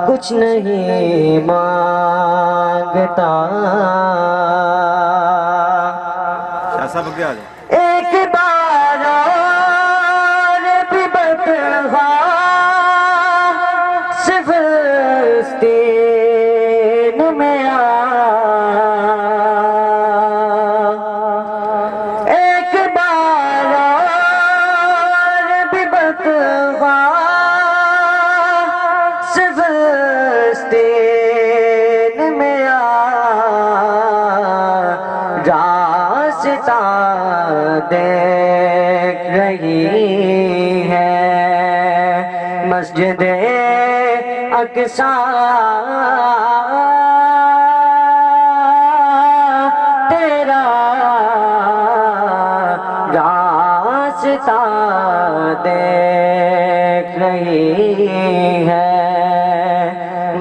कुछ नहीं मांगता। ऐसा बग गया एक बार और भी बतवा सिफिस्तीन में आ, एक बार और भी बतवा सिफिस्तीन में आ, रास्ता देख रही है मस्जिद अक़सा तेरा रास्ता देख रही है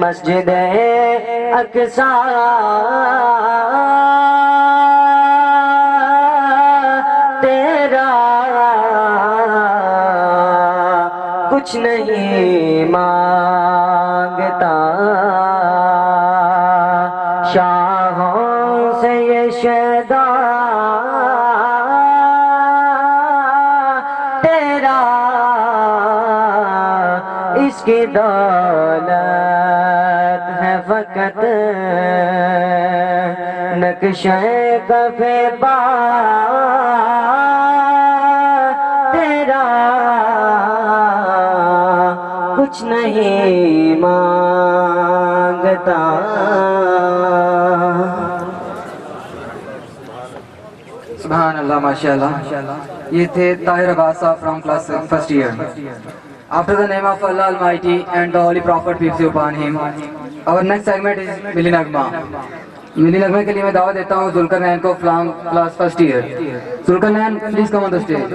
मस्जिद अक़सा तेरा कुछ नहीं मांगता। शाहों से ये शहदा तेरा इसकी दौलत है फकत नक्शे कफ़े बा तेरा कुछ नहीं मांगता। सुभान अल्लाह माशाअल्लाह। ये थे ताहिर अब्बास साहब from class first year. After the name of Allah Almighty and the Holy Prophet peace be upon him, our next segment is मिली नगमा। मिली नगमे के लिए मैं दावत देता हूँ जुल्करनैन को from class first year. Zulqarnain please come on the stage.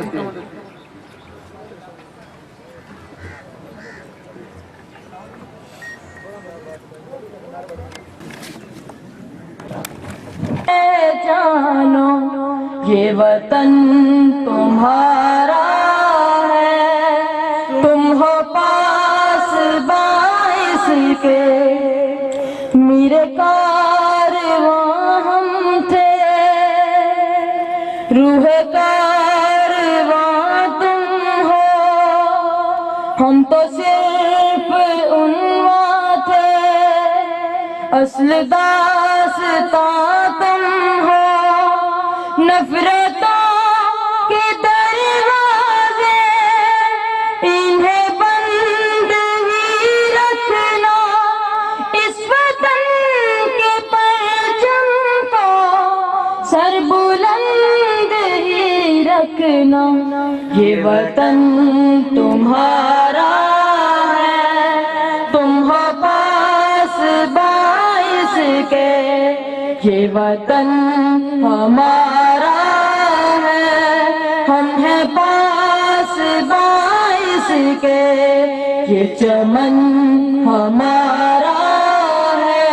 जानो ये वतन तुम्हारा है, तुम हो पास बाइस के, मेरे कारवां हम थे, रूह कार हम तो सिर्फ उन्वा थे, असल दास्तां तुम हो। नफरतों के दरवाजे इन्हें बंद ही रखना, इस वतन के परचम को सर बुलंद ही रखना। ये वतन तुम्हारा है, तुम हो पास बाइस के। ये वतन हमारा है, हम हैं पास बाइस के। ये चमन हमारा है,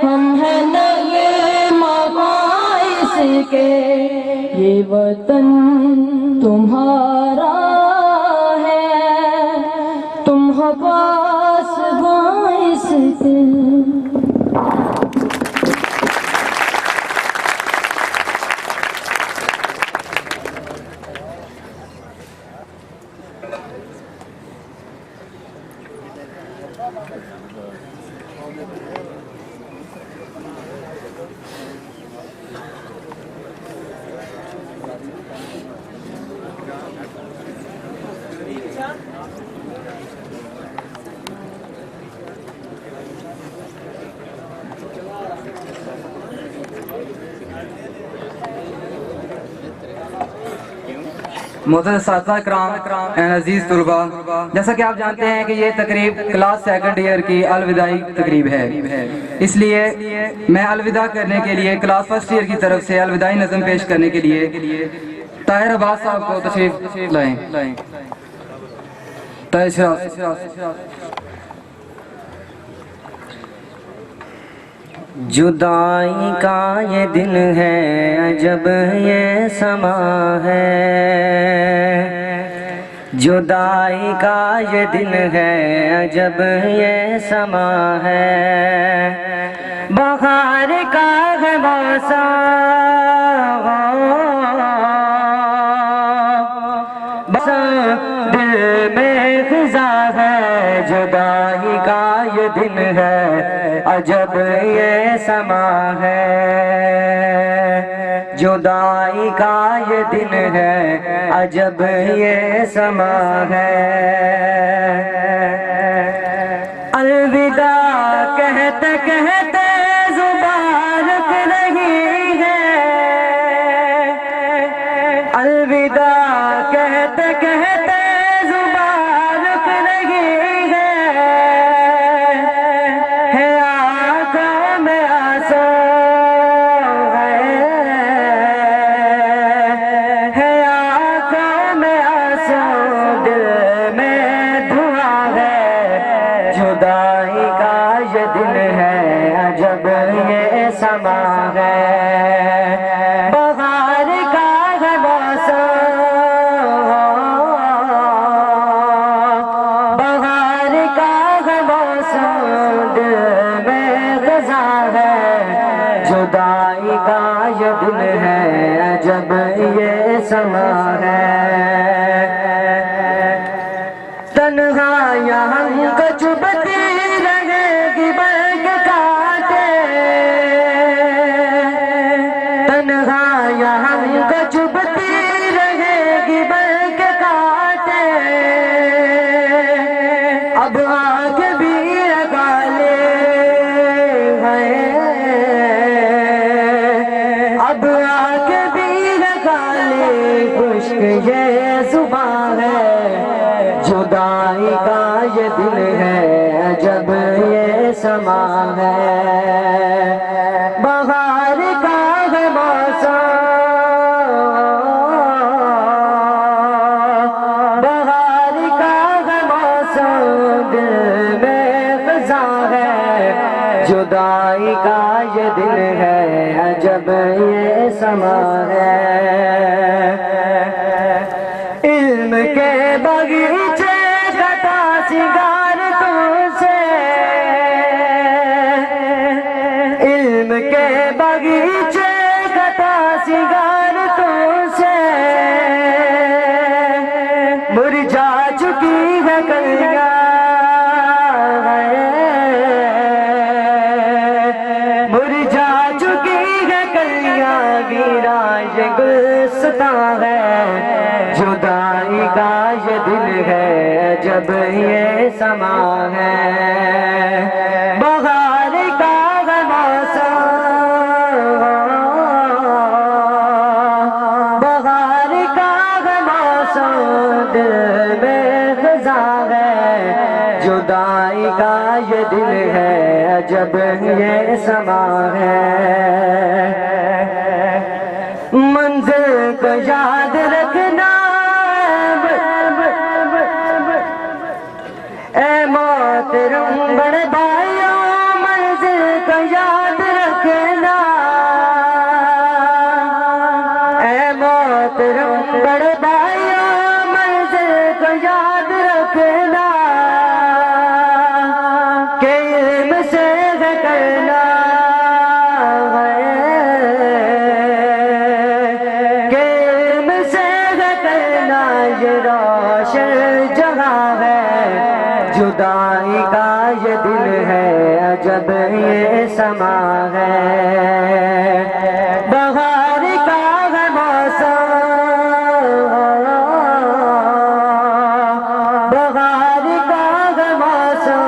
हम हैं नगमा बाइस के। ये वतन तुम्हारा है, तुम हो पास बाइस के। मोहतरम साथिया कराम एंड अजीज तुलबा, जैसा कि आप जानते हैं कि ये तकरीब क्लास सेकंड ईयर की अलविदाई तकरीब है, इसलिए मैं अलविदा करने के लिए क्लास फर्स्ट ईयर की तरफ से अलविदाई नज़म पेश करने के लिए ताहिर अब्बास साहब को तशरीफ लाएं। जुदाई का ये दिन है, अजब ये समा है। जुदाई का ये दिन है, अजब ये समा है। बहार का है मौसम, दिल में खिजा है। जुदाई का ये दिन है, अजब ये समा है। जुदाई का ये दिन है, अजब ये समा है। अलविदा कहते कहते जुबान रुक रही है। अलविदा कहते कहते जुबान रुक रही है आँखों में आंसू है आँखों में आंसू, दिल में धुआं है। जुदाई का ये दिन है, अजब ये समा है। बहार का है मौसम, बहार का है मौसम, दिल में ग़ज़ा है। जुदाई का ये दिन है, अजब ये समा है। तन्हाइयाँ हमको चुभती रहेगी बरग काटे। तन्हाइयाँ हमको चुभती रहेगी बरग काटे। अब आग भी लगा ले अब आग भी लगा ले, खुश्क ये जुबान है। जुदाई का ये दिन है, अजब ये समा है। बहार का है मौसम, बहार का है मौसम, दिल में ग़ज़ा है। जुदाई का ये दिन है, अजब ये समा है। इल्म के बगीचे कटा सिंगार तुझसे, इल्म के बगीचे कटा सिंगार तुझसे। मुरझा चुकी है कल पता है जुदाई का ये दिल है जब ये समा है बहार का मौसम बहार का मौसम दिल में खज़ा है जुदाई का ये दिल है जब ये समा है मंजिल को याद रखना ए मोहतरम बड़े भाइयों मंजिल को याद रखना ए मोहतरम बड़े भाइयों मंजिल को याद रखना के इल्म से करना जुदाई का ये दिल है जब ये समा है बहार का मौसम बहार का मौसम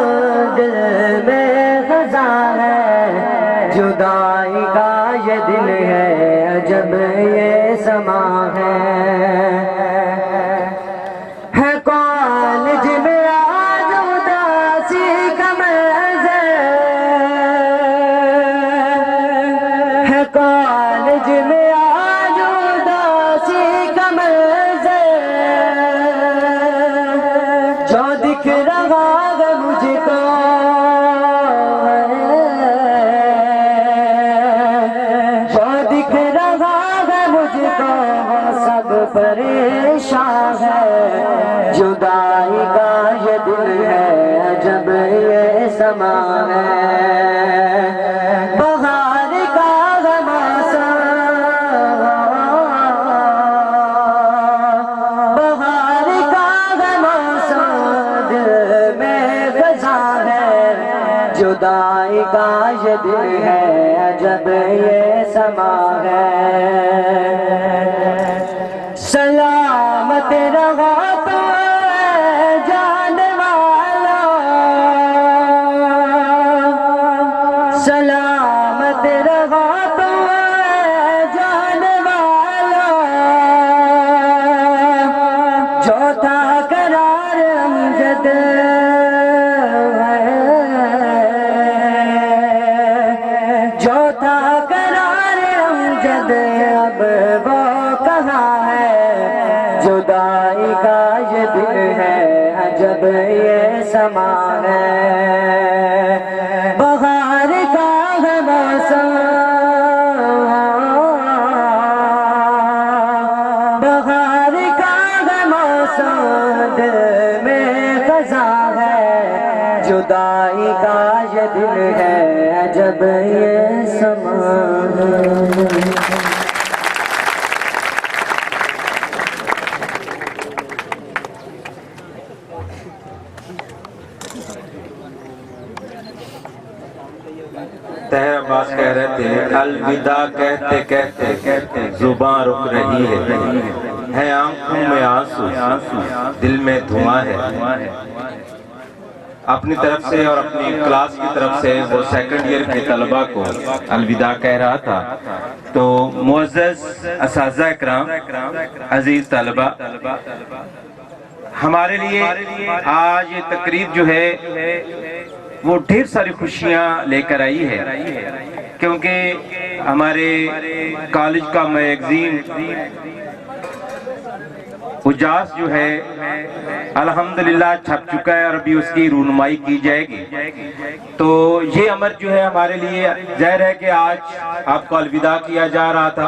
दिल में खज़ा है जुदाई का ये दिल है जब ये समा है कॉलेज में कॉलेज में आज उदासी कमल से जो दिख रहा है मुझको जो दिख रहा है मुझको वो सब परेशान है जुदाई का ये दिल है जब ये समा है बहार का जुदाई का ये दिल है जब ये समा है सलामत रहो तो जान वाला सलामत रहो तो जान वाला जो था करार अमजद अब वो कहाँ है जुदाई का ये दिल है जब ये समा है बहार का मौसम बहार का मौसम दिल में खज़ा है जुदाई का ये दिल है जब ये समा है तहर अब्बास कह रहे थे अलविदा कहते कहते कहते जुबान रुक रही है आंखों में आंसू दिल में धुआं है। अपनी तरफ से और अपनी क्लास की तरफ से वो सेकंड ईयर के तलबा को अलविदा कह रहा था। तो मुअज़्ज़ज़ असातिज़ा इकराम, अजीज तलबा, हमारे लिए आज ये तकरीब जो है वो ढेर सारी खुशियां लेकर आई है, क्योंकि हमारे कॉलेज का मैगजीन उजास जो है अल्हम्दुलिल्लाह छप चुका है और अभी उसकी रूनुमाई की जाएगी। तो ये अमर जो है हमारे लिए ज़ाहिर है कि आज आपको अलविदा किया जा रहा था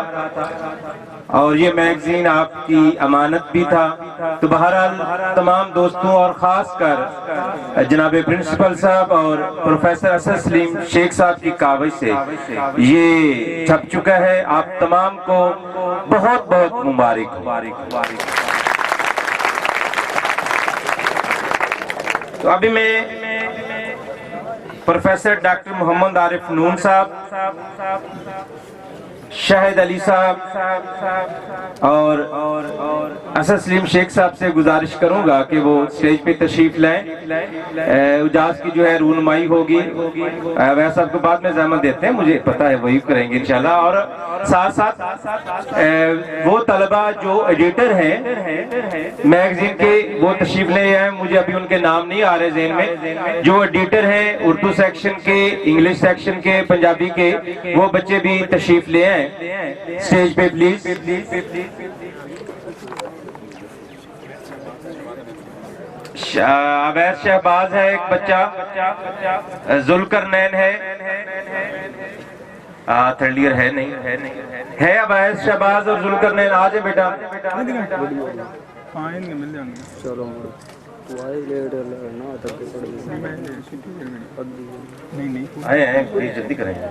और ये मैगजीन आपकी अमानत भी था। तो बहरहाल तमाम दोस्तों और ख़ास कर जनाब प्रिंसिपल साहब और प्रोफेसर असद सलीम शेख साहब की कावज से ये छप चुका है। आप तमाम को बहुत बहुत मुबारक। तो अभी मैं प्रोफेसर डॉक्टर मोहम्मद आरिफ नून साहब शाहिद अली साहब और असद सलीम शेख साहब से गुजारिश करूंगा कि वो स्टेज पे तशरीफ लाएं। उजास की जो है रूनुमाई होगी, वह सबको बाद में जहमत देते हैं, मुझे पता है वही करेंगे इंशाल्लाह। और साथ साथ वो तलबा जो एडिटर हैं मैगजीन के वो तशरीफ ले आए। मुझे अभी उनके नाम नहीं आ रहे ज़हन में। जो एडिटर हैं उर्दू सेक्शन के, इंग्लिश सेक्शन के, पंजाबी के, वो बच्चे भी तशरीफ ले आए स्टेज पे प्लीज। अवैध शहबाज है एक बच्चा, जुल्करनैन है, थर्ड ईयर है नहीं है अवैध शहबाज और जुल्करनैन। आ जाए बेटा। आए जल्दी करेंगे।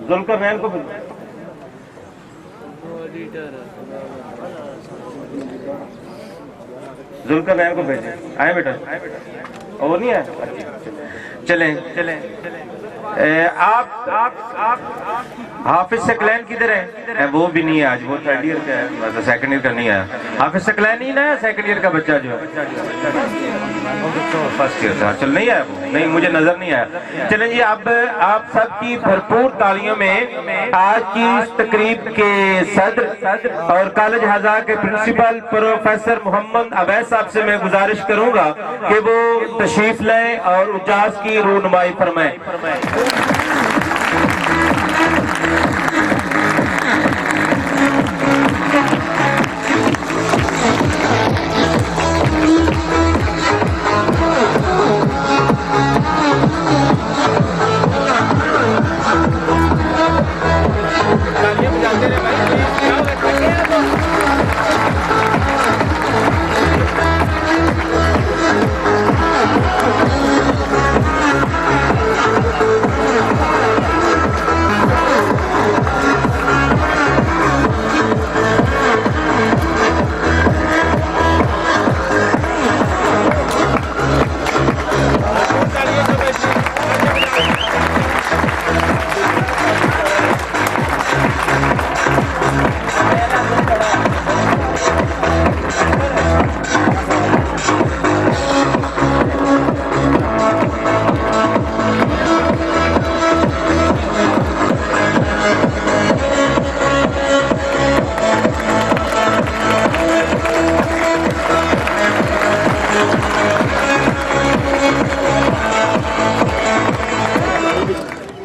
जुल्करनैन को जुल्करनैन को भेजे। आए बेटा। और नहीं है, चलें। आप हाफिज सकलैन किधर है? वो भी नहीं है आज, वो थर्ड ईयर का है, सेकंड ईयर का नहीं है। हाफिज सकलैन ही ना है सेकंड ईयर का बच्चा जो है, फर्स्ट ईयर का। चल नहीं आया वो, नहीं मुझे नजर नहीं आया। चलें जी, अब आप सबकी भरपूर तालियों में आज की इस तकरीब के सदर और कॉलेज हज़ार के प्रिंसिपल प्रोफेसर मोहम्मद अवैस साहब से मैं गुजारिश करूंगा कि वो तशरीफ लाएं और उजास की रूनुमाई फरमाएं।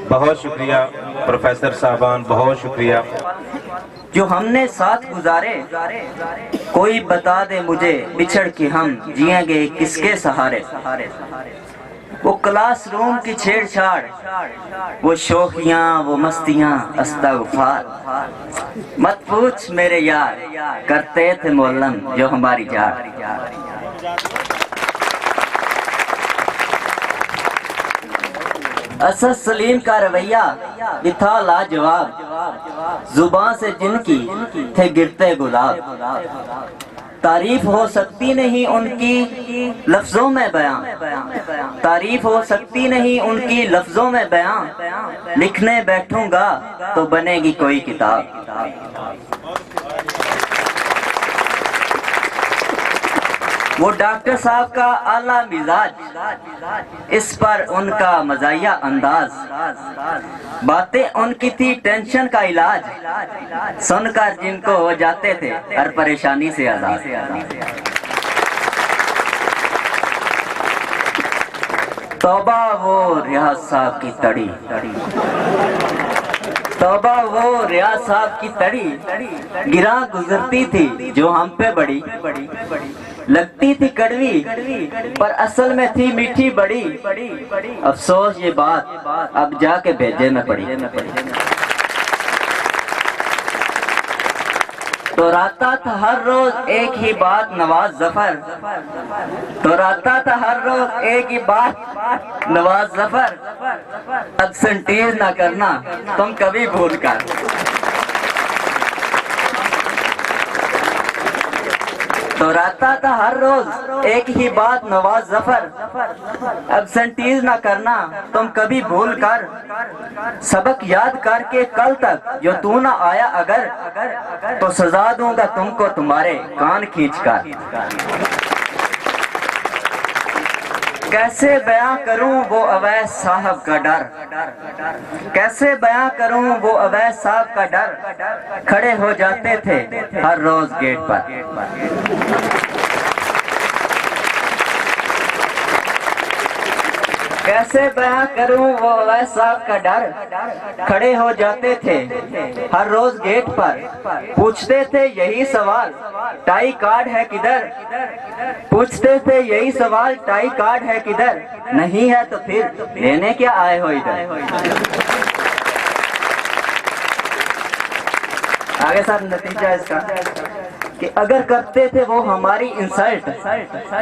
बहुत शुक्रिया प्रोफेसर साहबान, बहुत शुक्रिया। जो हमने साथ गुजारे, कोई बता दे मुझे बिछड़ के हम जिएंगे किसके सहारे। वो क्लासरूम की छेड़छाड़, वो शोखियां, वो मस्तियां, अस्तगफार मत पूछ मेरे यार, करते थे मोहल्लम जो हमारी जान। असद सलीम का रवैया भी था लाजवाब, जुबान से जिनकी थे गिरते गुलाब। तारीफ हो सकती नहीं उनकी लफ्जों में बयां, तारीफ हो सकती नहीं उनकी लफ्जों में बयां। लिखने बैठूंगा तो बनेगी कोई किताब। वो डॉक्टर साहब का आला मिजाज, इस पर उनका मजाया अंदाज। बातें उनकी थी टेंशन का इलाज, सुनकर जिनको हो जाते थे हर परेशानी से आजाद। तौबा वो रियाज साहब की तड़ी, तौबा वो रियाज साहब की तड़ी। गिरा गुजरती थी जो हम पे बड़ी, लगती थी कड़वी पर असल में थी मीठी बड़ी। अफसोस ये बात अब जाके भेजे में पड़ी। तो राता था हर रोज एक ही बात नवाज जफर, तो राता था हर रोज एक ही बात नवाज जफर। एब्सेंटीज ना करना तुम कभी भूल कर। तो रहता था हर रोज एक ही बात नवाज जफर, एब्सेंटीज ना करना तुम कभी भूल कर, सबक याद करके कल तक जो तू ना आया अगर, तो सजा दूंगा तुमको तुम्हारे कान खींच कर। कैसे बयां करूं वो अवैस साहब का डर, कैसे बयां करूं वो अवैस साहब का डर, खड़े हो जाते थे हर रोज गेट पर। कैसे बयां करूं वो अवैस साहब का डर, खड़े हो जाते थे हर रोज गेट पर, पूछते थे यही सवाल टाई कार्ड है किधर, पूछते थे यही सवाल टाई कार्ड है किधर, नहीं है तो फिर लेने क्या आए हो इधर। आगे साहब नतीजा इसका कि अगर करते थे वो हमारी इंसल्ट,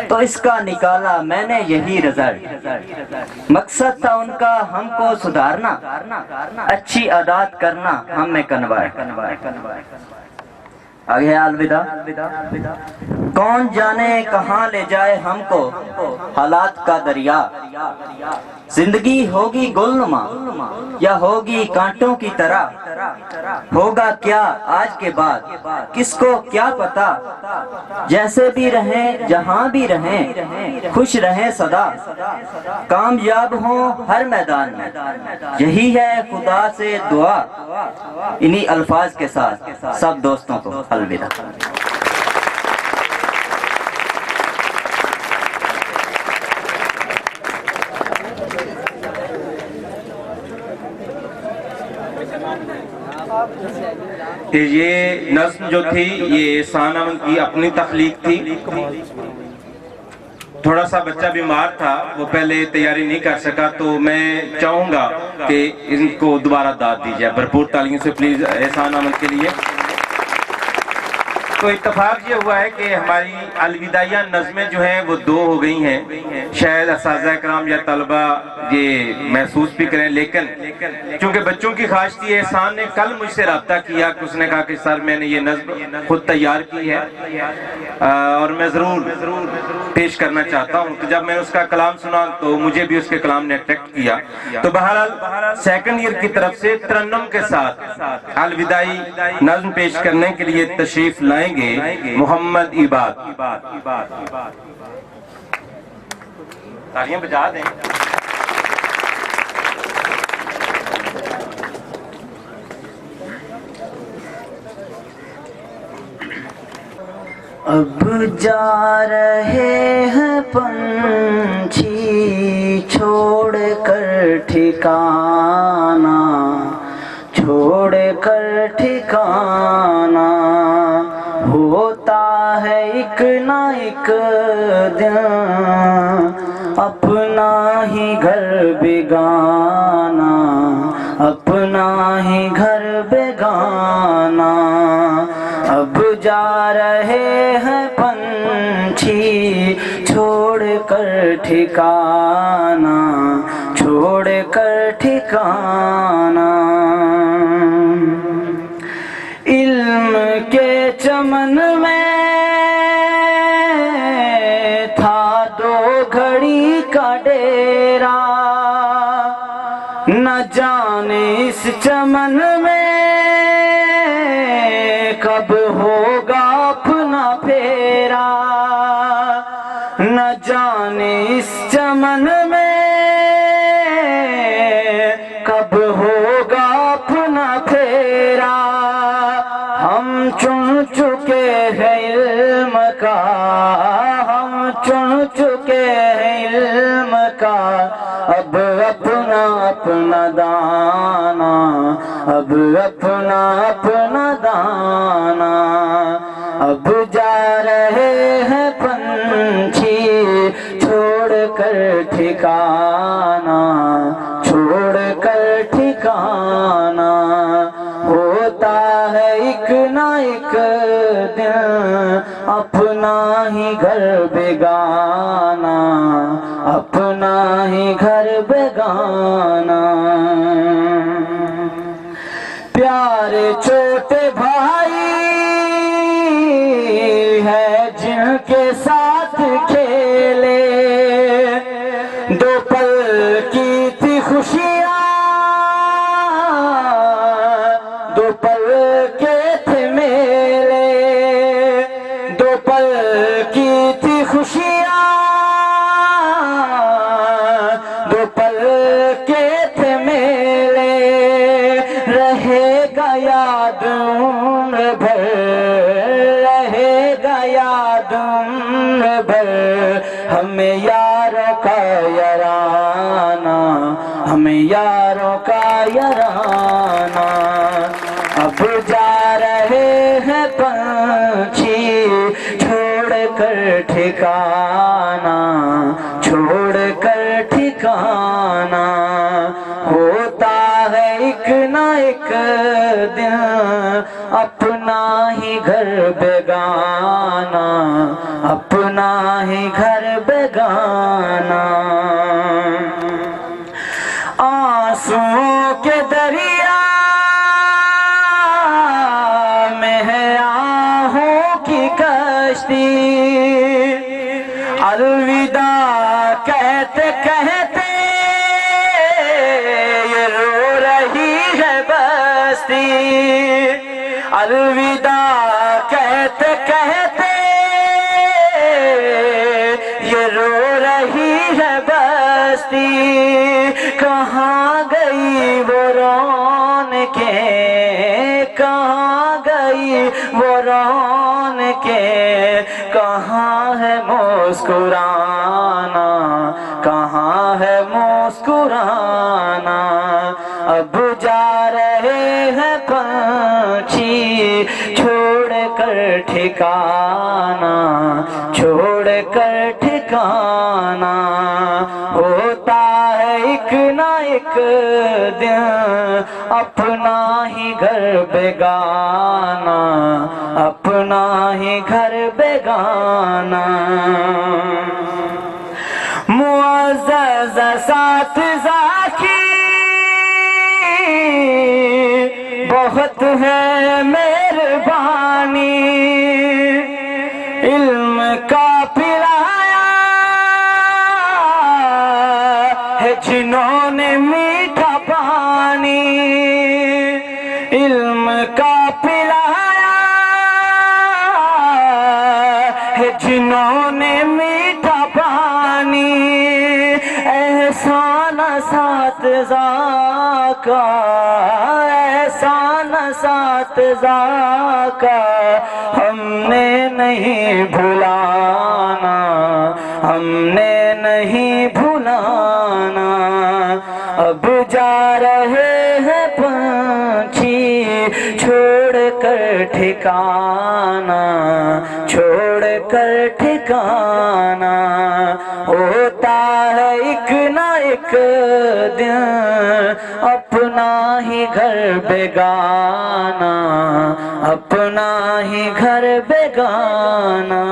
तो इसका निकाला मैंने यही रिजल्ट। मकसद था उनका हमको सुधारना, अच्छी आदत करना हम में कन्वर्ट। आगे अलविदा। कौन जाने कहाँ ले जाए हमको हालात का दरिया, जिंदगी होगी गुलनुमा या होगी कांटों की तरह, होगा क्या आज के बाद किसको क्या पता, जैसे भी रहें जहां भी रहें खुश रहें सदा, कामयाब हो हर मैदान में यही है खुदा से दुआ। इन्हीं अल्फाज के साथ सब दोस्तों को अलविदा। ये नज़्म जो थी ये सानम की अपनी तख्लीक थी। थोड़ा सा बच्चा बीमार था, वो पहले तैयारी नहीं कर सका, तो मैं चाहूंगा कि इनको दोबारा दाद दी जाए भरपूर तालियों से प्लीज एहसान अहमद के लिए। तो इत्तेफाक ये हुआ है कि हमारी अलविदाइया नज़में जो हैं वो 2 हो गई हैं। शायद असातिज़ा कराम या तलबा ये महसूस भी करें, लेकिन क्योंकि बच्चों की ख्वाहिश थी, एहसान ने कल मुझसे रब्ता किया कि उसने कहा कि सर मैंने ये नज़्म खुद तैयार की है और मैं ज़रूर पेश करना चाहता हूँ। तो जब मैंने उसका कलाम सुना तो मुझे भी उसके कलाम ने अट्रैक्ट किया। तो बहरहाल सेकंड ईयर की तरफ से तरन्नुम के साथ अलविदाई नज़्म पेश करने के लिए तशरीफ लाएंगे मोहम्मद इबाद। तालियां बजा दें। अब जा रहे हैं पंछी छोड़ कर ठिकाना, छोड़ कर ठिकाना, होता है एक ना एक दिन अपना ही घर बेगाना, अपना ही घर बेगाना। अब जा रहे हैं पंछी छोड़ कर ठिकाना, छोड़ कर ठिकाना। इल्म के चमन में था 2 घड़ी का डेरा, न जाने इस चमन में कब होगा अपना फेरा, न जाने इस चमन में कब होगा अपना फेरा। हम चुन चुके हैं इल्म का, हम चुन चुके हैं इल्म का, अब अपना अपना दाना, अब अपना अपना दाना। अब जा रहे हैं पंछी छोड़ कर ठिकाना, छोड़ कर ठिकाना। होता है एक ना एक दिन अपना ही घर बेगाना, अपना ही घर बेगाना। प्यारे छोटे भाई है जिन के साथ खेले, दो पल की थी खुशियाँ, दो पल के थे मेले, दो पल की थी खुशियाँ, दो पल के थे मेले, रहेगा याद उम्र भर, रहेगा याद उम्र भर, हमें यारों का याराना, हमें यारों का याराना। अब जा रहे हैं पंछी छोड़ कर ठिकाना, छोड़ कर ठिकाना, होता है एक ना एक दिन अपना ही घर बेगाना, अपना ही घर बेगाना। आंसुओं के दरिया में है आहों की कश्ती, अलविदा कहते कहते ये रो रही है बस्ती, अलविदा कहते कहते ये रो रही है बस्ती। कहाँ गई वो रौनकें, कहाँ गई वो रौनकें, कहाँ है मुस्कुराना, कहाँ है मुस्कुराना। अब जा रहे हैं पंछी छोड़ कर ठिकाना, छोड़ कर ठिकाना, होता है एक ना एक दिन अपना ही घर बेगाना, अपना ही घर बेगाना। मुअज़्ज़ज़ साथिज़ाकी बहुत है मेहरबानी, इल्म का पिलाया है जिन्होंने मीठा पानी, इल्म का पिलाया है जिन्होंने मीठा पानी। एहसान साथिज़ा का, एहसान साथिज़ा का हमने नहीं भुलाना, हमने नहीं भुलाना। अब जा रहे हैं पंछी छोड़ कर ठिकाना, छोड़ कर ठिकाना, होता है एक ना एक दिन अपना ही घर बेगाना, अपना ही घर बेगाना।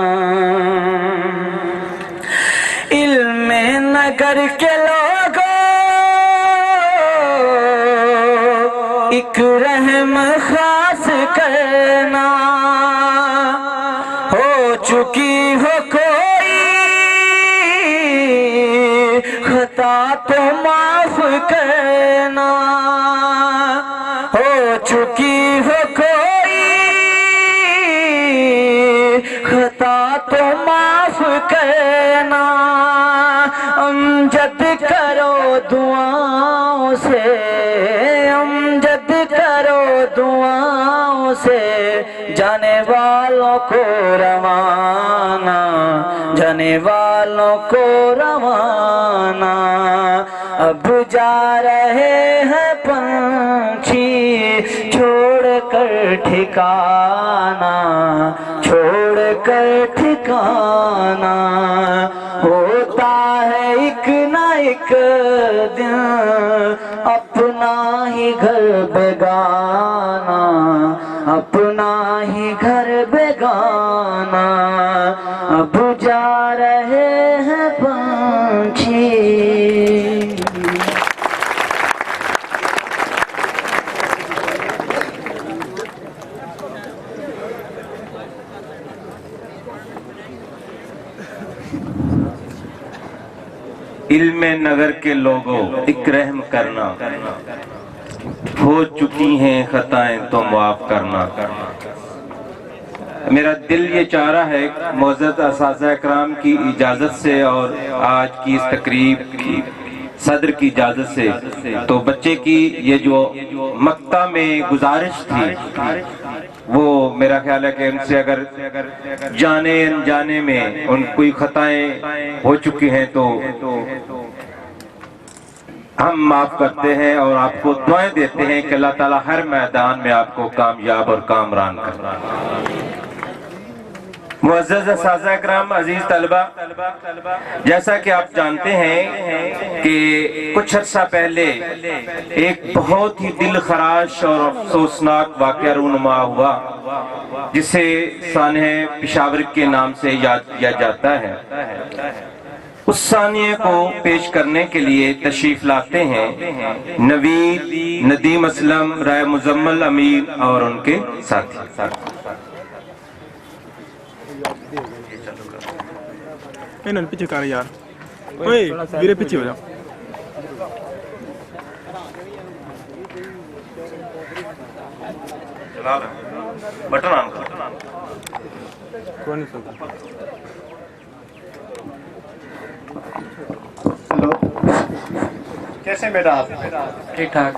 इल्मे नगर के लोगों एक रहम खास करना, हो चुकी हो कोई खता तो माफ करना, हो चुकी हो कोई खता तो माफ करना। अमजद करो दुआओं से, अमजद करो दुआओं से, जाने वालों को रवाना, जाने वालों को रवाना। अब जा रहे हैं पंछी छोड़ कर ठिकाना, छोड़ कर ठिकाना, होता है एक ना एक दिन अपना ही घर बेगाना, अपना ही घर बेगाना। अब जा रहे हैं पंछी। में नगर के लोगों एक रहम करना, हो चुकी हैं खताएं तो माफ करना। मेरा दिल ये चाह रहा है मोअज़्ज़ज़ असातिज़ा इकराम की इजाज़त से और आज की इस तकरीब की सदर की इजाज़त से, तो बच्चे की ये जो मक्ता में गुजारिश थी वो मेरा ख्याल है कि उनसे अगर जाने अनजाने में उन कोई खताएं हो चुकी हैं तो हम माफ करते हैं और आपको दुआएं देते हैं कि अल्लाह ताला हर मैदान में आपको कामयाब और कामरान करे। मुअज़्ज़ज़ असातिज़ा इकराम, अजीज तलबा, जैसा कि आप जानते हैं कि कुछ अर्सा पहले एक बहुत ही दिल खराश और अफसोसनाक वाक़या रूनुमा हुआ जिसे सानह पेशावर के नाम से याद किया जाता है। उस सानिए को पेश करने के लिए तशरीफ लाते हैं नवीद, नदीम असलम, राय मुजम्मल अमीर और उनके साथी। इन्होंने पीछे कर यार, ओए वीरे पीछे हो जाओ। बटन ऑन करो। कौन नहीं सुनता? हेलो, कैसे बेटा आप? ठीक ठाक।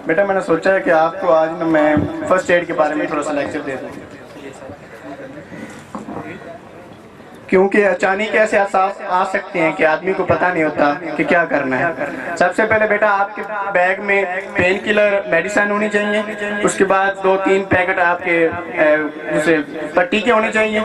बेटा मैंने सोचा है कि आपको आज ना मैं फर्स्ट एड के बारे में थोड़ा सा लेक्चर दे दूँ, क्योंकि अचानक ऐसे एहसास आ सकते हैं कि आदमी को पता नहीं होता कि क्या करना है। सबसे पहले बेटा आपके बैग में पेन किलर मेडिसिन होनी चाहिए, उसके बाद 2-3 पैकेट आपके जैसे पट्टी के होने चाहिए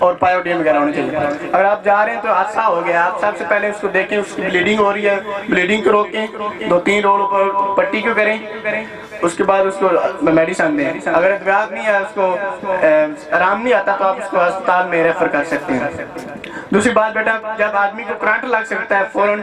और पायोडीन वगैरह होने चाहिए। अगर आप जा रहे हैं तो हादसा हो गया, आप सबसे पहले उसको देखें उसकी ब्लीडिंग हो रही है, ब्लीडिंग को रोकें, 2-3 रोल पर पट्टी को करें, उसके बाद उसको मेडिसिन दें। अगर अद्वियात नहीं है, उसको आराम नहीं आता तो आप उसको अस्पताल में रेफर कर सकते हैं। दूसरी बात बेटा, जब आदमी को करंट लग सकता है फौरन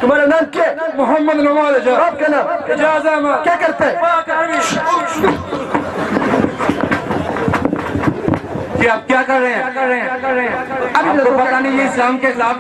तुम्हारा नाम क्या? मोहम्मद नवाज। आपका नाम? इजाज़ अहमद। क्या करते हैं? कि आप क्या कर रहे हैं? अभी तो पता नहीं ये इस्लाम के खिलाफ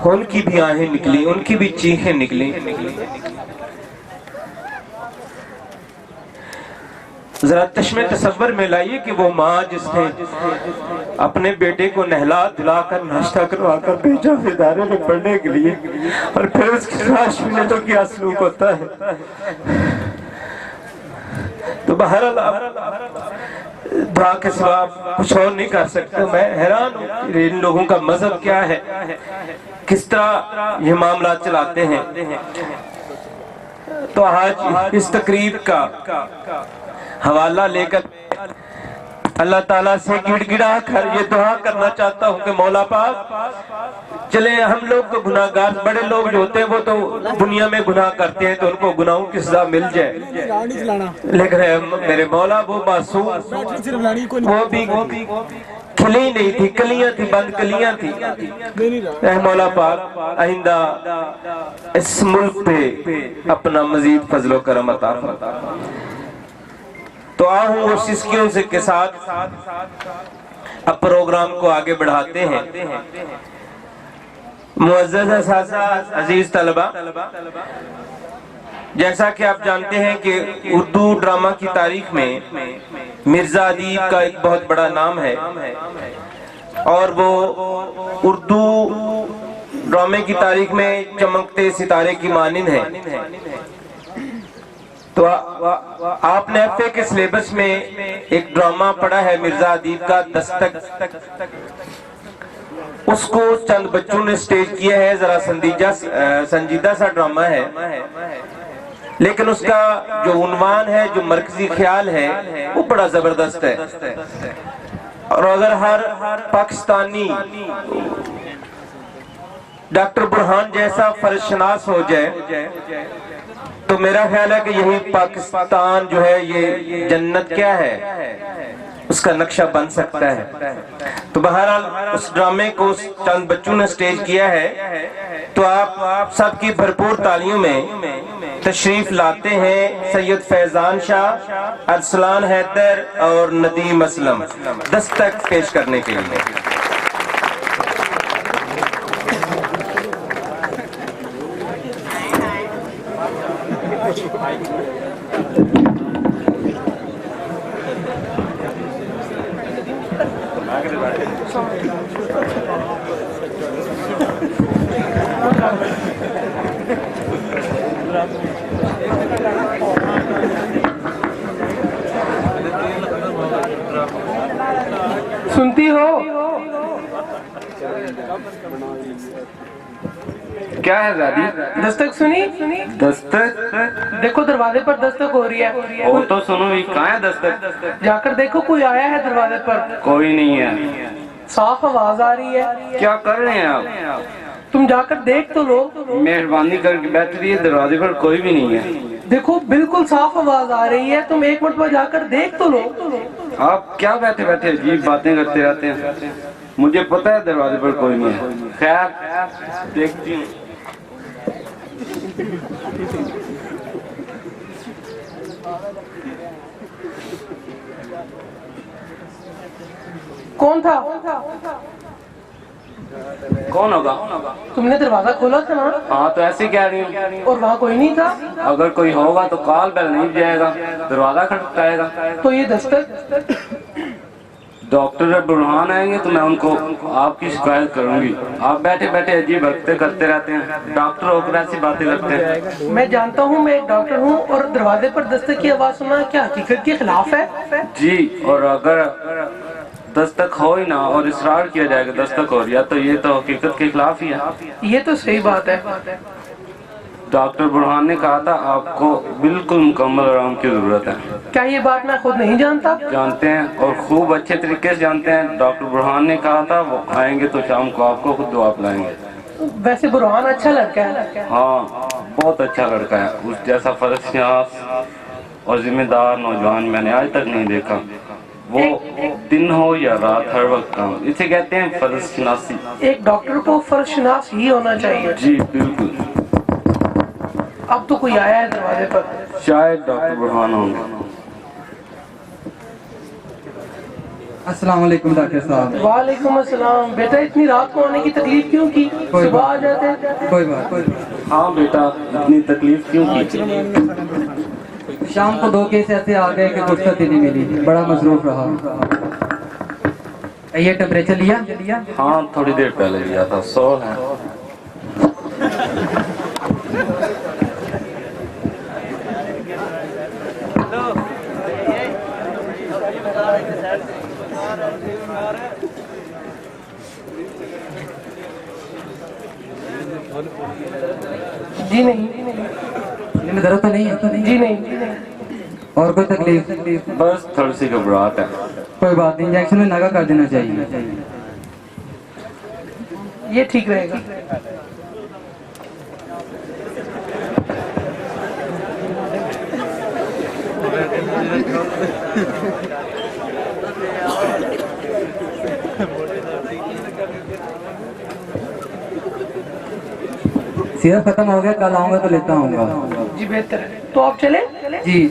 उनकी भी आहें निकली, उनकी भी चीखें निकली। जरा चश्मे तसव्वुर में लाइए कि वो माँ जिसने अपने बेटे को नहला धुलाकर नाश्ता करवा कर भेजा इदारे में पढ़ने के लिए, और फिर उसके 5 मिनटों की आंसू होता है। तो बहरहाल दुआ के सिवा कुछ और नहीं कर सकते। मैं हैरान हूँ इन लोगों का मजहब क्या है, किस तरह ये मामला चलाते हैं। तो आज इस तकरीब का हवाला लेकर अल्लाह ताला से गिड़गिड़ा कर ये दुआ करना चाहता हूँ कि मौला पाक, चले हम लोग तो गुनाहगार, बड़े लोग जो होते हैं वो तो दुनिया में गुनाह करते हैं तो उनको गुनाहों की सजा मिल जाए, लेकिन मेरे मौला वो मासूम, वो भी खिली नहीं थी, कलियां थी, बंद कलियां थी। ऐ मौला पाक आइंदा इस मुल्क पे अपना मजीद फजलो करम अता फरमा। तो आहूं और सिस्कियों से के साथ अब प्रोग्राम को आगे बढ़ाते हैं। मुअज़्ज़ज़ असातिज़ा, अजीज तलबा, जैसा कि आप जानते हैं कि उर्दू ड्रामा की तारीख में मिर्जा अदीब का एक बहुत बड़ा नाम है और वो उर्दू ड्रामे की तारीख में चमकते सितारे की मानिंद है। तो आपने एफए के सिलेबस में एक ड्रामा पढ़ा है मिर्जा अदीब का दस्तक, उसको चंद बच्चों ने स्टेज किया है। जरा संजीदा सा ड्रामा है, लेकिन उसका जो उन्वान है, जो मरकजी ख्याल है, वो बड़ा जबरदस्त है। और अगर हर पाकिस्तानी डॉक्टर बुरहान जैसा फर्जशनास हो जाए तो मेरा ख्याल है कि यही पाकिस्तान जो है, ये जन्नत क्या है, उसका नक्शा बन सकता है। तो बहरहाल उस ड्रामे को चंद बच्चों ने स्टेज किया है, तो आप सबकी भरपूर तालियों में तशरीफ लाते हैं सैयद फैजान शाह, अरसलान हैदर और नदीम असलम दस्तक पेश करने के लिए। सुनती हो? क्या है दादी? दस्तक सुनी? दस्तक? देखो दरवाजे पर दस्तक हो रही है। वो तो सुनो भी, कहाँ है दस्तक? जाकर देखो, कोई आया है दरवाजे पर। कोई नहीं है। साफ आवाज आ रही है। क्या कर रहे हैं आप? तुम जाकर देख तो लो। मेहरबानी करके बैठ रही है, दरवाजे पर कोई भी नहीं है। देखो बिल्कुल साफ आवाज आ रही है, तुम एक मिनट पर जाकर देख तो लो। आप क्या बैठे बैठे अजीब बातें करते रहते हैं? मुझे पता है दरवाजे पर कोई नहीं है। खैर देखती हूँ। कौन था? कौन होगा? तुमने दरवाजा खोला था ना? हाँ, तो ऐसे कह रही हूँ। और वहाँ कोई नहीं था? अगर कोई होगा तो कॉल बेल नहीं जाएगा, दरवाजा खटखटाएगा। तो ये दस्तक? डॉक्टर बुरहान आएंगे तो मैं उनको आपकी शिकायत करूंगी। आप बैठे बैठे अजीब हरकतें करते रहते हैं, डॉक्टर होकर ऐसी बातें करते हैं। मैं जानता हूँ, मैं एक डॉक्टर हूँ, और दरवाजे पर दस्तक की आवाज सुनना क्या हकीकत के खिलाफ है? जी, और अगर दस्तक हो ही ना और इसरार किया जाएगा दस्तक हो रही है, तो ये तो हकीकत के खिलाफ ही है। ये तो सही बात है। डॉक्टर बुरहान ने कहा था आपको बिल्कुल मुकम्मल आराम की जरूरत है। क्या ये बात मैं खुद नहीं जानता? जानते हैं, और खूब अच्छे तरीके से जानते हैं। डॉक्टर बुरहान ने कहा था वो आएंगे तो शाम को आपको खुद दुआ पिलाएंगे। वैसे बुरहान अच्छा लड़का है। हाँ, बहुत अच्छा लड़का है। उस जैसा फर्जशनास और जिम्मेदार नौजवान मैंने आज तक नहीं देखा। वो दिन हो या रात, हर वक्त काम। इसे कहते हैं फर्जशनासी। एक डॉक्टर को फर्जशनास ही होना चाहिए। जी बिल्कुल। अब तो कोई आया है दरवाजे पर। शायद डॉक्टर बुरहान होंगे। अस्सलाम वालेकुम डॉक्टर साहब। वालेकुम अस्सलाम। बेटा इतनी रात को आने की तकलीफ क्यों की? सुबह आ जाते। कोई बात। हाँ बेटा, इतनी तकलीफ क्यों की? शाम को 2 केस ऐसे आ गए कि फुर्सत ही नहीं मिली, बड़ा मसरूफ रहा। ये टेम्परेचर लिया? हाँ थोड़ी देर पहले लिया था। 100 है। जी नहीं। इनमें दर्द तो नहीं है? जी नहीं। और कोई तकलीफ? बस थोड़ी सी घबराहट है। कोई बात नहीं, इंजेक्शन में नागा कर देना चाहिए। ये ठीक रहेगा। सिरप खत्म हो गया, कल आऊंगा तो लेता आऊंगा। जी बेहतर है, तो आप चले? जी।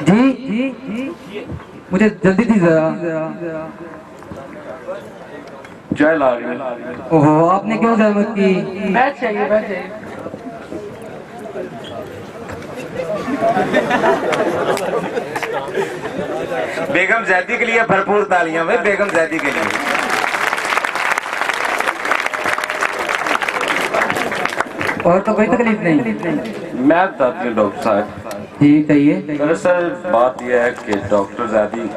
जी मुझे जल्दी थी जरा। जय लाल। ओहो, आपने क्यों जहमत की? बैठ जाइए, बैठ जाइए। बेगम जैदी के लिए भरपूर तालियां भाई, बेगम जैदी के लिए। और तो कोई तकलीफ नहीं? मैं बताती हूँ डॉक्टर साहब। जी कहिए। दरअसल बात यह है कि डॉक्टर जैदी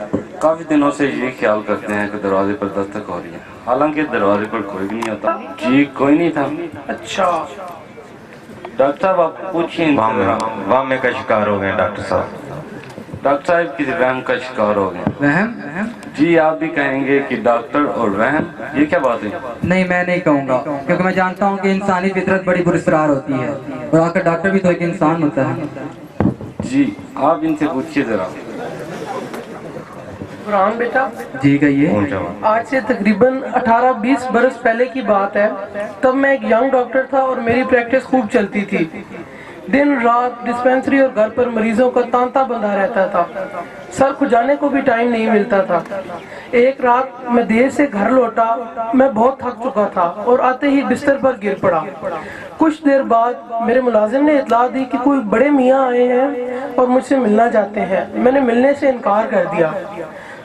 काफी दिनों से ये ख्याल करते हैं कि दरवाजे पर दस्तक हो रही है, हालांकि दरवाजे पर कोई भी नहीं होता। जी कोई नहीं था। अच्छा डॉक्टर साहब आप पूछिए। वामे का शिकार हो गए डॉक्टर साहब। डॉक्टर साहब किसी वहम का शिकार हो गए। वहम? जी आप भी कहेंगे कि डॉक्टर और वहम, ये क्या बात है? नहीं, मैं नहीं कहूँगा, क्योंकि मैं जानता हूँ कि इंसानी फितरत बड़ी पुरस्कार होती है, और आखिर डॉक्टर भी तो एक इंसान होता है। जी आप इनसे पूछिए जरा। बुरहान बेटा। जी कहिए। आज से तकरीबन 18-20 बरस पहले की बात है। तब मैं एक यंग डॉक्टर था और मेरी प्रैक्टिस खूब चलती थी। दिन रात डिस्पेंसरी और घर पर मरीजों का तांता बंधा रहता था। सर खुजाने को भी टाइम नहीं मिलता था। एक रात मैं देर से घर लौटा। मैं बहुत थक चुका था और आते ही बिस्तर पर गिर पड़ा। कुछ देर बाद मेरे मुलाजिम ने इतला दी कि कोई बड़े मियाँ आए हैं और मुझसे मिलना चाहते हैं। मैंने मिलने से इनकार कर दिया,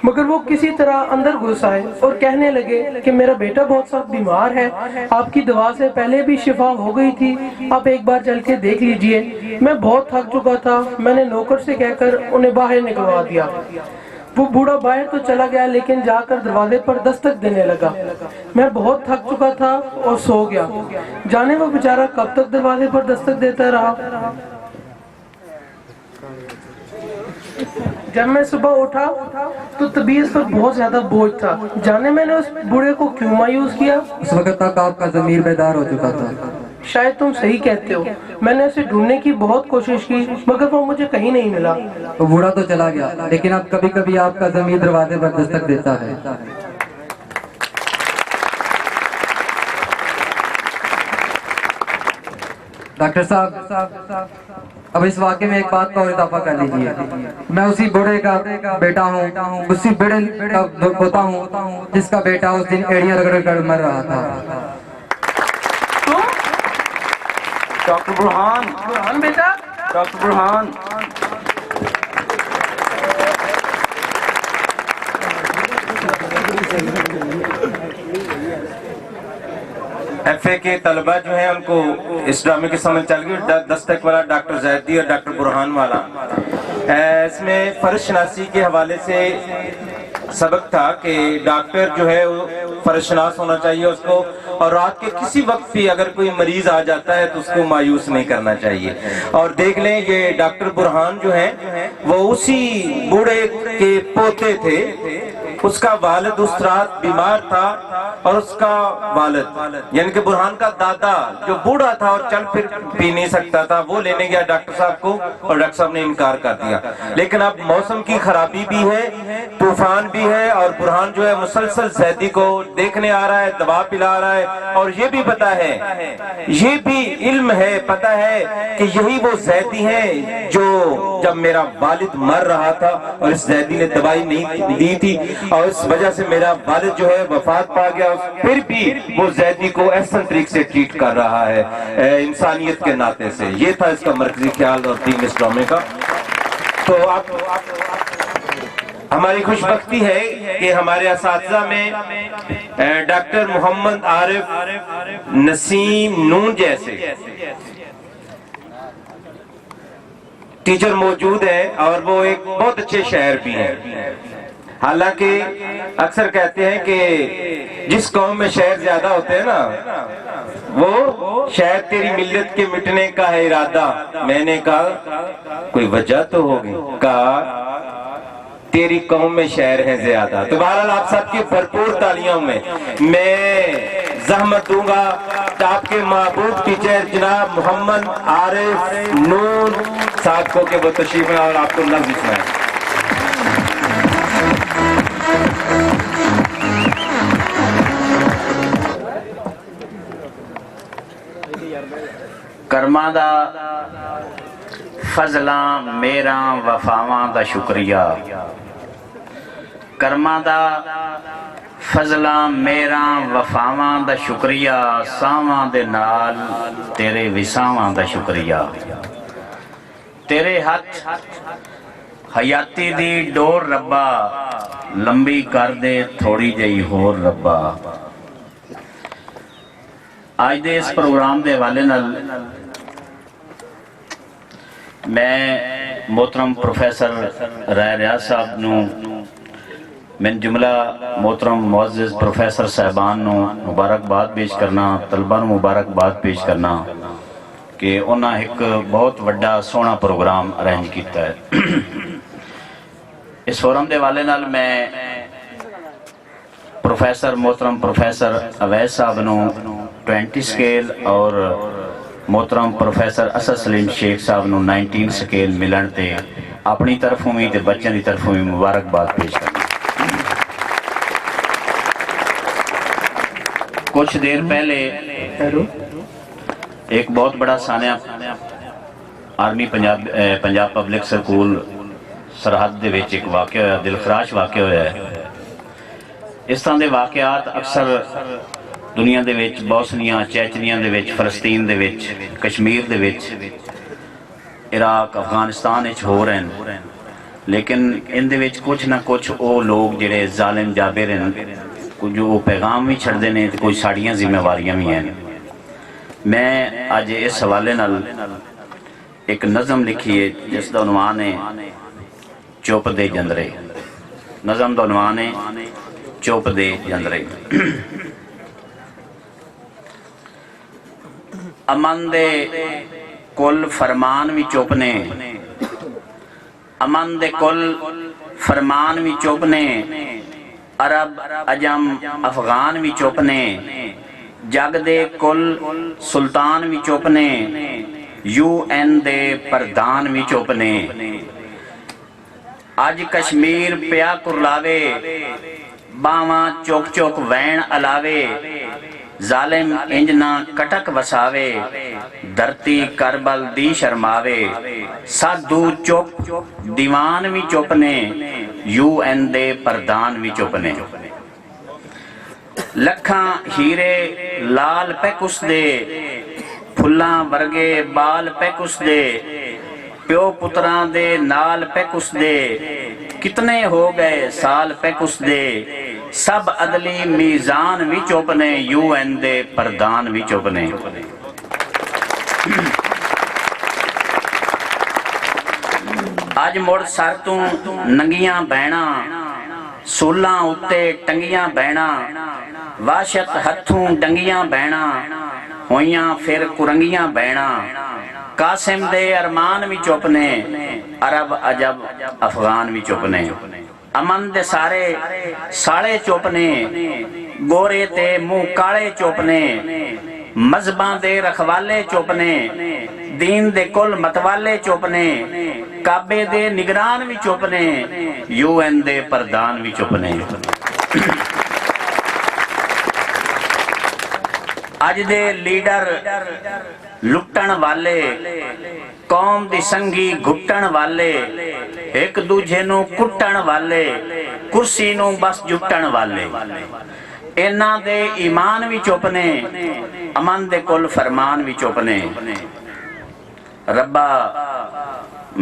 मगर वो किसी तरह अंदर घुस आए और कहने लगे कि मेरा बेटा बहुत सख्त बीमार है, आपकी दवा से पहले भी शिफा हो गई थी, आप एक बार चल के देख लीजिए। मैं बहुत थक चुका था। मैंने नौकर से कहकर उन्हें बाहर निकलवा दिया। वो बूढ़ा बाहर तो चला गया, लेकिन जाकर दरवाजे पर दस्तक देने लगा। मैं बहुत थक चुका था और सो गया। जाने वो बेचारा कब तक दरवाजे पर दस्तक देता रहा। जब मैं सुबह उठा तो तबीयत पर बहुत ज्यादा बोझ था। जाने मैंने उस बूढ़े को क्यों मायूस किया। उस वक्त तक आपका ज़मीर बेदार हो चुका था। शायद तुम सही कहते हो। मैंने उसे ढूंढने की बहुत कोशिश की, मगर वो मुझे कहीं नहीं मिला। तो बूढ़ा तो चला गया, लेकिन अब कभी कभी आपका ज़मीर दरवाजे पर दस्तक देता है। डॉक्टर साहब, अब इस वाक़े में एक बात का और इजाफा कर लीजिए। मैं उसी बूढ़े का बेटा हूँ, उसी बूढ़े का पोता हूँ जिसका बेटा उस दिन एड़ियाँ रगड़ कर मर रहा था। डॉक्टर बुरहान। बुरहान बेटा। डॉक्टर बुरहान। एफए के तलबा जो है उनको इस ड्रामे की समझ चल गई। दस्तक वाला डॉक्टर जैदी और डॉक्टर बुरहान वाला, इसमें फर्ज शनासी के हवाले से सबक था कि डॉक्टर जो है वो फर्ज शनास होना चाहिए उसको, और रात के किसी वक्त भी अगर कोई मरीज आ जाता है तो उसको मायूस नहीं करना चाहिए। और देख लें ये डॉक्टर बुरहान जो है वो उसी बूढ़े के पोते थे उसका वालिद उस रात बीमार था और उसका वालिद यानी कि बुरहान का दादा जो बूढ़ा था और चल फिर पी नहीं सकता था, वो लेने गया डॉक्टर साहब को और डॉक्टर साहब ने इनकार कर दिया। लेकिन अब मौसम की खराबी भी है, तूफान भी है और बुरहान जो है मुसलसल जैदी को देखने आ रहा है, दवा पिला रहा है और ये भी पता है, ये भी इल्म है, पता है कि यही वो जैदी है जो जब मेरा वालिद मर रहा था और इस जैदी ने दवाई नहीं दी थी और इस वजह से मेरा वालिद जो है वफात पा गया, फिर भी वो जैदी को एहसन तरीके से ट्रीट कर रहा है इंसानियत के नाते से। ये था इसका मरकजी ख्याल और थीम इस ड्रामे का। तो आप हमारी खुशबख्ती है कि हमारे असातिज़ा में डॉक्टर मोहम्मद आरिफ नसीम नून जैसे टीचर मौजूद है और वो एक बहुत अच्छे शायर भी हैं। हालांकि अक्सर कहते हैं कि जिस कौम में शायर ज्यादा होते हैं ना, वो शायद तेरी मिल्लत के मिटने का है इरादा। मैंने कहा कोई वजह तो होगी, कहा तेरी कौम में शायर हैं ज्यादा। तो बहरहाल आप सबकी भरपूर तालियों में मैं जहमत दूंगा आपके महबूब टीचर जनाब मोहम्मद आरिफ नून साहब को के वो तशरीफ है और आपको लफ्ज़ सुनाएं। करमां दा फजलां मेरा वफावां दा शुक्रिया, करमां दा फजलां मेरा वफावां दा शुक्रिया, सावां दे नाल तेरे विसावां दा शुक्रिया। तेरे हथ हयाती दी डोर रब्बा, लंबी कर दे थोड़ी जही होर रब्बा। आज दे इस प्रोग्राम के हवाले नाल मैं मोहतरम प्रोफैसर राय रियाज साहब नूं मैं जुमला मोहतरम मुअज़्ज़िज़ प्रोफैसर साहबान नूं मुबारकबाद पेश करना, तलबा नूं मुबारकबाद पेश करना कि उन्हें एक बहुत वड्डा सोहना प्रोग्राम अरेंज किया है। इस फोरम के हवाले नाल मैं प्रोफैसर मोहतरम प्रोफैसर अवैस साहब नूं 20 स्केल और मोहतरम प्रोफैसर असद सलीम शेख साहब नूं 19 स्केल मिलन ते अपनी तरफों भी ते बच्चों की तरफों भी मुबारकबाद पेश करना। कुछ देर पहले एक बहुत बड़ा Sania army Punjab public school सरहद दे विच एक वाक़या होया, दिलखराश वाक़या होया है। इस तरह के वाक़यात अक्सर दुनिया दे विच बोसनिया चैचनिया दे विच, फलस्तीन दे विच, कश्मीर दे विच, इराक अफगानिस्तान हो रहे हैं, लेकिन इन दे विच कुछ ना कुछ वो लोग जिहड़े जालिम जाबिर हैं, कुछ वो पैगाम भी छड़ते हैं तो कुछ साड़ियाँ जिम्मेवारियाँ भी हैं। मैं अज इस हवाले नाल एक नज़म लिखी है जिसका उन्वान है चुप दे जंदरे। नज़म का उन्वान है चुप दे जंदरे। अमन दे कुल फरमान भी चुप ने, अमन दे कुल फरमान भी चुप ने, अरब अजम अफगान भी चुप ने, जग दे कुल सुल्तान भी चुप ने, UN दे प्रधान भी चुप ने। अज कश्मीर पिया कुरलावे, बावा चुक चुक वैन अलावे, जालिम इंजना कटक वसावे, धरती करबल दी शर्मावे, साधु चुप दीवान भी चुप ने, UN दे प्रधान भी चुप ने। लखां हीरे लाल पे कुस दे, फुल्लां वर्गे बाल पे कुस दे, प्यो पुत्रां दे नाल पे कुस दे, कितने हो गए साल पे कुस दे, सब अदली मीजान भी चुप ने, UN दे प्रधान भी चुप ने। अज मुड़ सर तू नंगियां बहना, सूलां उत्ते टंगियां बहना, वाशत हथों डंगियां बहना, होइयां फिर कुरंगियां बहना, कासिम दे अरमान भी चुप ने, अरब अजब अफगान भी चुप ने। अमन दे सारे साले चुप ने, गोरे ते मुंह काले चुप ने, मजहबां दे रखवाले चुप ने, दीन दे कुल मतवाले चुप ने, काबे दे निगरान भी चुप ने, UN दे प्रधान भी चुप ने। अज दे लीडर लुटन वाले, कौम दी संगी घुटन वाले, एक दूजे नू कुटन वाले, कुर्सी नू बस जुटन वाले, इन्हां दे ईमान भी चुप ने, अमन दे कुल फरमान भी चुप ने। रब्बा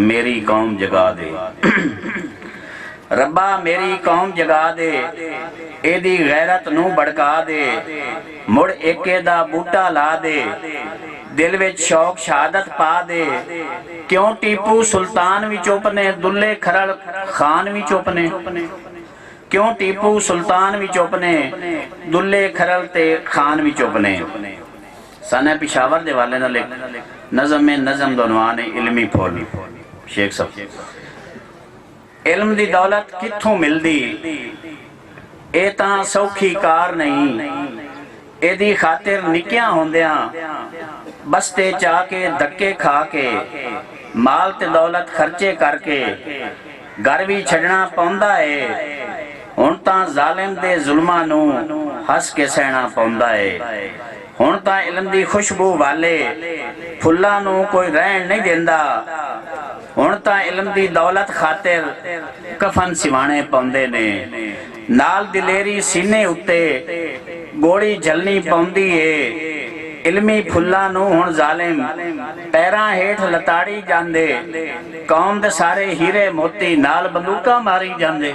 मेरी कौम जगा दे, रब्बा मेरी कौम जगा दे, एदी गैरत नू भड़का दे, मुड़ एके दा बूटा ला दे, दिल विच शौक शहादत पा दे। क्यों टीपू सुल्तान भी चुप ने, दुल्ले खरल खान भी चुप ने, क्यों टीपू सुल्तान भी चुप ने, दुल्ले खरल ते खान भी चुप ने। सने पिशावर दे वाले नाल नज़म में नज़म दोनवान इल्मी फुल शेख साहब। इल्म दी दौलत कित्थों मिलदी, ए तां सौखी कार नहीं, एदी खातिर निक्कियां होंदियां बस्ते चा के धक्के खा के, माल ते दौलत खर्चे करके घर भी छड़ना पौंदा है। हुण तां जालिम दे जुल्मां नू हस के सहना पौंदा है। हुण तां इल्म दी खुशबू वाले फुल्लां नू कोई रहन नहीं देंदा। हुण तां इल्म दी दौलत खातिर कफन सिवाने पौंदे ने, नाल दिलेरी सीने उत्ते गोली झलनी पौंदी है। इल्मी फुल्लां नू हुण जालिम पैरां हेठ लताड़ी जांदे, कौम दे सारे हीरे मोती नाल बंदूकां मारी जांदे।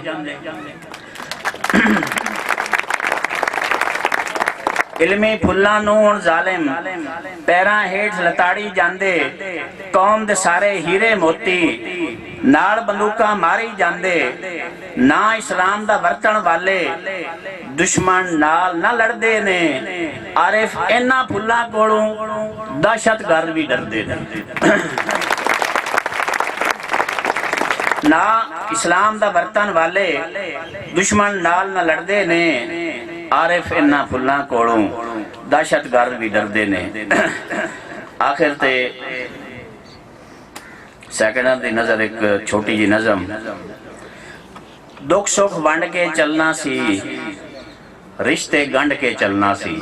इल्मी फुल्लां नू हुण जालिम पैरां हेठ लताड़ी जांदे, कौम दे सारे हीरे मोती नाल बंदूकां मारी जांदे। ना इस्लाम दा वरतण वाले दुश्मन नाल ना लड़दे ने, आरिफ इन्हां फुल्लां कोलों दहशतगर्द भी डरदे ने। ना इस्लाम दा वरतण वाले दुश्मन नाल ना लड़दे ने, आरिफ इन्हां फुल्लां कोलों दहशतगर्द भी डरदे ने। आखिर ते सैकड़ा दी नजर एक छोटी जी नज़म। दुख सुख वंड के चलना सी, रिश्ते गंढ के चलना सी।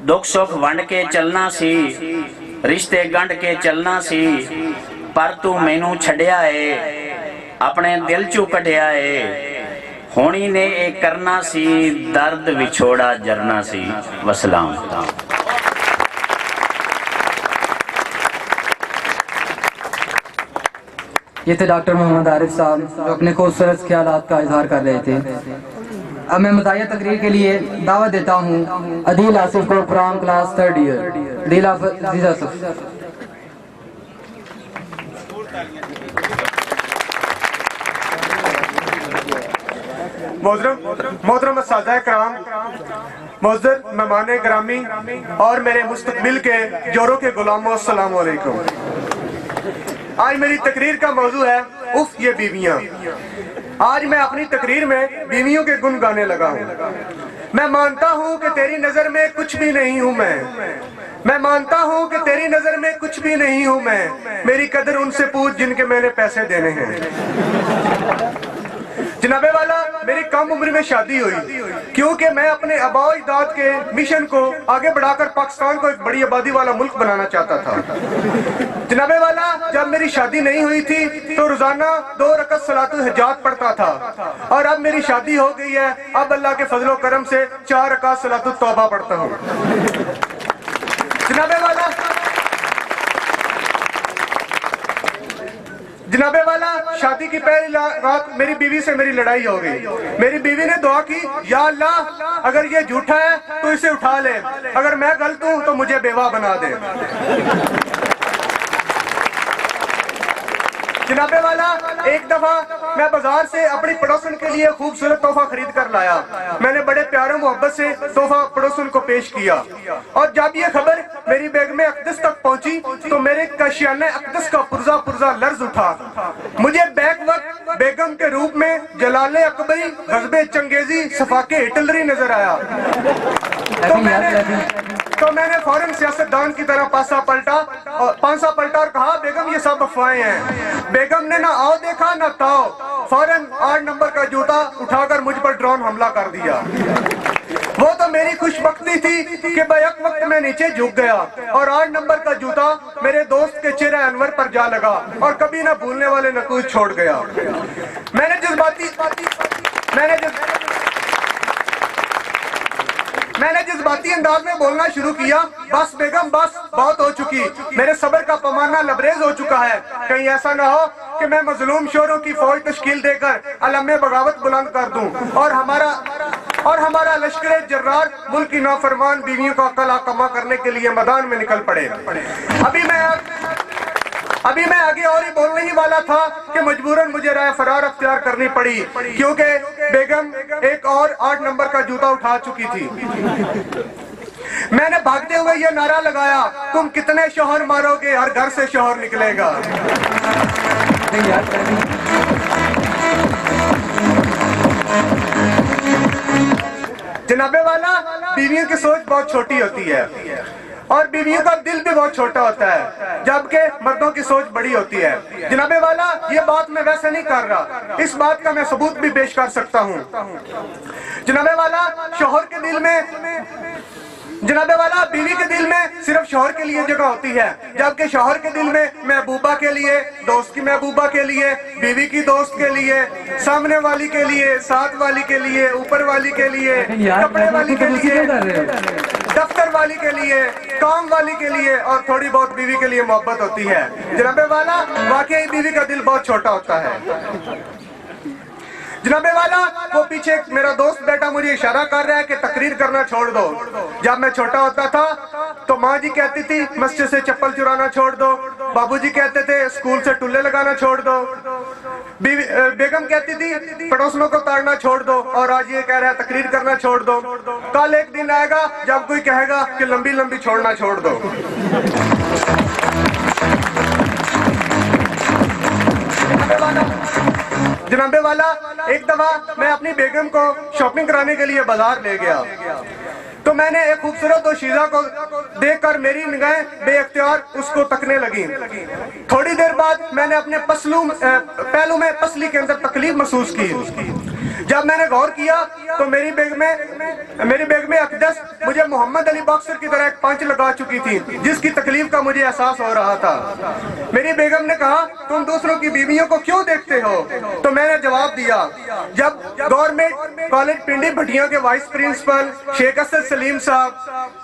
दुख सुख वंड के चलना सी, रिश्ते गंढ के चलना सी, पर तू मैनू छड़िया है, अपने दिल चू कटिया है। होनी ने एक करना सी, दर्द विछोड़ा जरना सी। वसलाम। ये थे डॉक्टर मोहम्मद आरिफ साहब जो अपने खूबसूरत ख्यालात का इजहार कर रहे थे। अब मैं मुताया तकरीर के लिए दावत देता हूँ अदील आसिफ को, from class 3rd year. Adeel Asif. मोहतरम सादा कराम, मुअज़्ज़ज़ मेहमान ग्रामी और मेरे मुस्तकबिल के जोरों के गुलामों, अस्सलाम वालेकुम। आज मेरी तकरीर का मौजू है उफ ये बीवियां। आज मैं अपनी तकरीर में बीवियों के गुण गाने लगा हूँ। मैं मानता हूँ कि तेरी नजर में कुछ भी नहीं हूँ मैं मानता हूँ कि तेरी नजर में कुछ भी नहीं हूँ मैं। मेरी कदर उनसे पूछ जिनके मैंने पैसे देने हैं। जनाबे वाला, मेरी कम उम्र में शादी हुई क्योंकि मैं अपने आबाओ अजदाद के मिशन को आगे बढ़ाकर पाकिस्तान को एक बड़ी आबादी वाला मुल्क बनाना चाहता था। जनाबे वाला, जब मेरी शादी नहीं हुई थी तो रोजाना 2 रकअत सलातुल हज्जात पढ़ता था, और अब मेरी शादी हो गई है, अब अल्लाह के फजलो करम से 4 रकअत सलातुल तौबा पढ़ता हूँ। जनाबे वाला, शादी की पहली रात मेरी बीवी से मेरी लड़ाई हो गई। मेरी बीवी ने दुआ की, या अल्लाह अगर ये झूठा है तो इसे उठा ले, अगर मैं गलत हूं तो मुझे बेवा बना दे। जनाबे वाला, एक दफा मैं बाजार से अपनी पड़ोसन के लिए खूबसूरत तोहफा खरीद कर लाया। मैंने बड़े प्यार मोहब्बत से तोहफा पड़ोसन को पेश किया और जब ये खबर मेरी बेगम अक़दस तक पहुंची तो मेरे कशियाने अक़दस का पुरजा पुरजा लर्ज उठा। मुझे बैक वक्त बेगम के रूप में जलाले अकबरी, गज़बे चंगेजी, सफाके हिटलरी नजर आया। तो मैंने फौरन सियासतदान की तरह पांसा पलटा और कहा, बेगम ये सब अफवाहें हैं। बेगम ने ना आओ देखा ना ताओ, फौरन 8 नंबर का जूता उठाकर मुझ पर ड्रोन हमला कर दिया। वो तो मेरी खुशबख्ती थी कि बैक वक्त मैं नीचे झुक गया और 8 नंबर का जूता मेरे दोस्त के चेहरे अनवर पर जा लगा और कभी ना भूलने वाले नकूज छोड़ गया। मैंने जज्बाती अंदाज में बोलना शुरू किया, बस बेगम बस, बहुत हो चुकी, मेरे सब्र का पैमाना लबरेज हो चुका है। कहीं ऐसा ना हो कि मैं मजलूम शोरों की फौज तश्कील देकर अलम बगावत बुलंद कर दूं और हमारा लश्कर जर्रार मुल्क की नाफरमान बीवियों का कला कमा करने के लिए मैदान में निकल पड़े। अभी मैं आगे और ही बोलने ही वाला था कि मजबूरन मुझे राय फरार अख्तियार करनी पड़ी, क्योंकि बेगम एक और 8 नंबर का जूता उठा चुकी थी। मैंने भागते हुए ये नारा लगाया, तुम कितने शोहर मारोगे, हर घर से शोहर निकलेगा। जनाबे वाला, बीवियों की सोच बहुत छोटी होती है और बीवियों का दिल भी बहुत छोटा होता है, जबकि मर्दों की सोच बड़ी होती है। जनाबे वाला, ये बात मैं वैसे नहीं कर रहा, इस बात का मैं सबूत भी पेश कर सकता हूँ। जनाबे वाला, बीवी के दिल में सिर्फ शौहर के लिए जगह होती है, जबकि शौहर के दिल में महबूबा के लिए, दोस्त की महबूबा के लिए, बीवी की दोस्त के लिए, सामने वाली के लिए, साथ वाली के लिए, ऊपर वाली के लिए, कपड़े वाली के लिए, दफ्तर वाली के लिए, काम वाली के लिए और थोड़ी बहुत बीवी के लिए मोहब्बत होती है। जनाबे वाला, वाकई बीवी का दिल बहुत छोटा होता है। जनाबे वाला, वो पीछे मेरा दोस्त बैठा मुझे इशारा कर रहा है कि तकरीर करना छोड़ दो। जब मैं छोटा होता था तो माँ जी कहती थी मस्जिद से चप्पल चुराना छोड़ दो, बाबूजी कहते थे स्कूल से टुल्ले लगाना छोड़ दो, बेगम कहती थी पड़ोसियों को ताड़ना छोड़ दो और आज ये कह रहा है तकरीर करना छोड़ दो। कल एक दिन आएगा जब कोई कहेगा कि लंबी लंबी छोड़ना छोड़ दो। जनाबे वाला, एक दफा मैं अपनी बेगम को शॉपिंग कराने के लिए बाजार ले गया तो मैंने एक खूबसूरत दोशीज़ा को देखकर मेरी निगाहें बेअख्तियार उसको तकने लगी। थोड़ी देर बाद मैंने अपने पहलू में पसली के अंदर तकलीफ महसूस की। जब मैंने गौर किया तो मेरी बेगम अक़दस मुझे मोहम्मद अली बॉक्सर की तरह एक पंच लगा चुकी थी, जिसकी तकलीफ का मुझे एहसास हो रहा था। मेरी बेगम ने कहा, तुम दूसरों की बीवियों को क्यों देखते हो? तो मैंने जवाब दिया, जब गवर्नमेंट कॉलेज पिंडी भटिया के वाइस प्रिंसिपल शेख असद सलीम साहब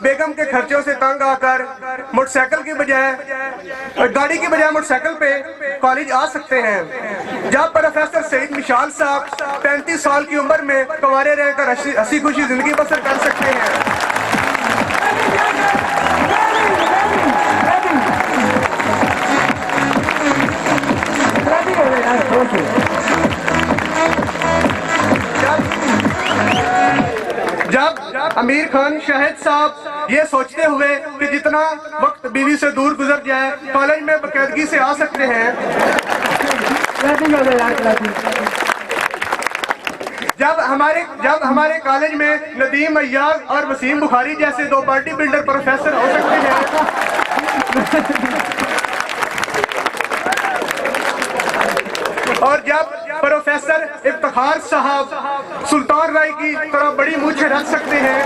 बेगम के खर्चों से तंग आकर मोटरसाइकिल की बजाय गाड़ी की बजाय मोटरसाइकिल पे कॉलेज आ सकते हैं, जब प्रोफेसर सईद मिशाल साहब 35 साल की उम्र में कुंवारे रहकर हंसी खुशी जिंदगी बसर कर सकते हैं, जब अमीर खान शाहिद साहब ये सोचते हुए कि जितना वक्त बीवी से दूर गुजर जाए कॉलेज में बाकायदगी से आ सकते हैं, जब हमारे कॉलेज में नदीम अय्याज और वसीम बुखारी जैसे 2 बॉडी बिल्डर प्रोफेसर हो सकते हैं, और जब प्रोफेसर इफ्तिखार साहब सुल्तान राय की तरह बड़ी मूछें रख सकते हैं,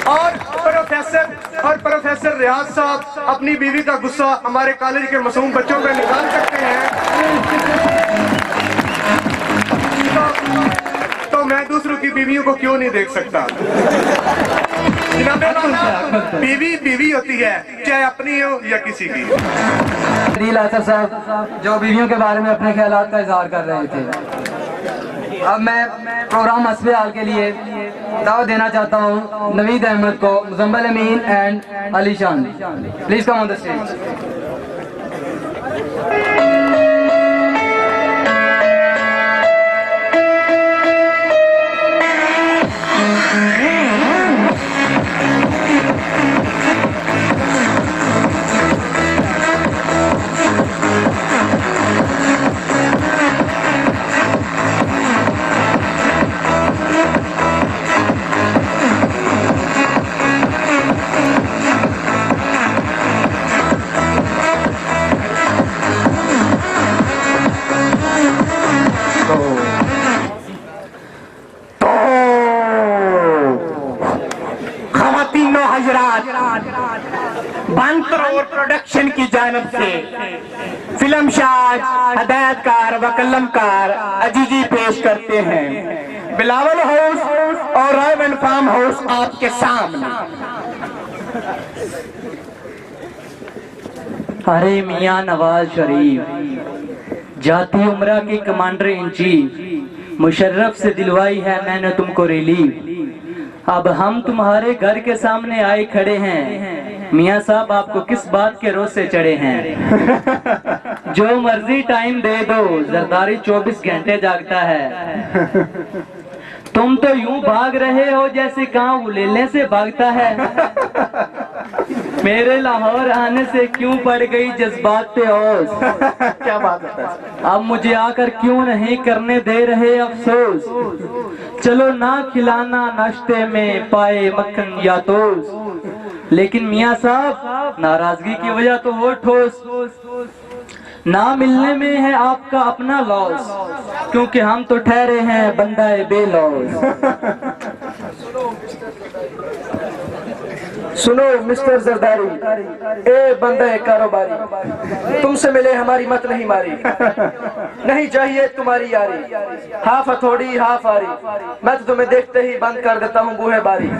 और प्रोफेसर रियाज साहब अपनी बीवी का गुस्सा हमारे कॉलेज के मासूम बच्चों पर निकाल सकते हैं, तो मैं दूसरों की बीवियों को क्यों नहीं देख सकता? बीवी बीवी होती है, चाहे अपनी हो या किसी की। दिल आसफ साहब जो बीवियों के बारे में अपने ख्यालात का इजहार कर रहे थे। अब मैं प्रोग्राम हस्बे हाल के लिए दावत देना चाहता हूँ नवीद अहमद को, मुजम्मिल अमीन and Ali Shan. Please come on the stage. बांतर और प्रोडक्शन की जानब से फिल्म शाज, हदायतकार व कलमकार अजीजी पेश करते हैं बिलावल हाउस और रायमंड फार्म हाउस आपके सामने। अरे मियां नवाज शरीफ, जाती उमरा के कमांडर इन चीफ, मुशर्रफ से दिलवाई है मैंने तुमको रिलीफ। अब हम तुम्हारे घर के सामने आए खड़े हैं, मियां साहब आपको किस बात के रोज से चढ़े हैं? जो मर्जी टाइम दे दो, जरदारी 24 घंटे जागता है। तुम तो यूं भाग रहे हो जैसे कांव उलेले से भागता है। मेरे लाहौर आने से क्यों पड़ गई जज्बात पे ओस? क्या बात है? अब मुझे आकर क्यों नहीं करने दे रहे अफसोस? चलो ना खिलाना नाश्ते में पाए मक्खन या टोस्ट, लेकिन मियां साहब नाराजगी की वजह तो हो ठोस। ना मिलने में है आपका अपना लॉस, क्योंकि हम तो ठहरे हैं बंदाए बेलौस। सुनो मिस्टर जरदारी, ए बंदे कारोबारी, तुमसे मिले हमारी मत नहीं मारी, नहीं चाहिए तुम्हारी यारी। हाफ हथौड़ी हाफ आरी, मैं तो तुम्हें देखते ही बंद कर देता हूँ बूहे बारी।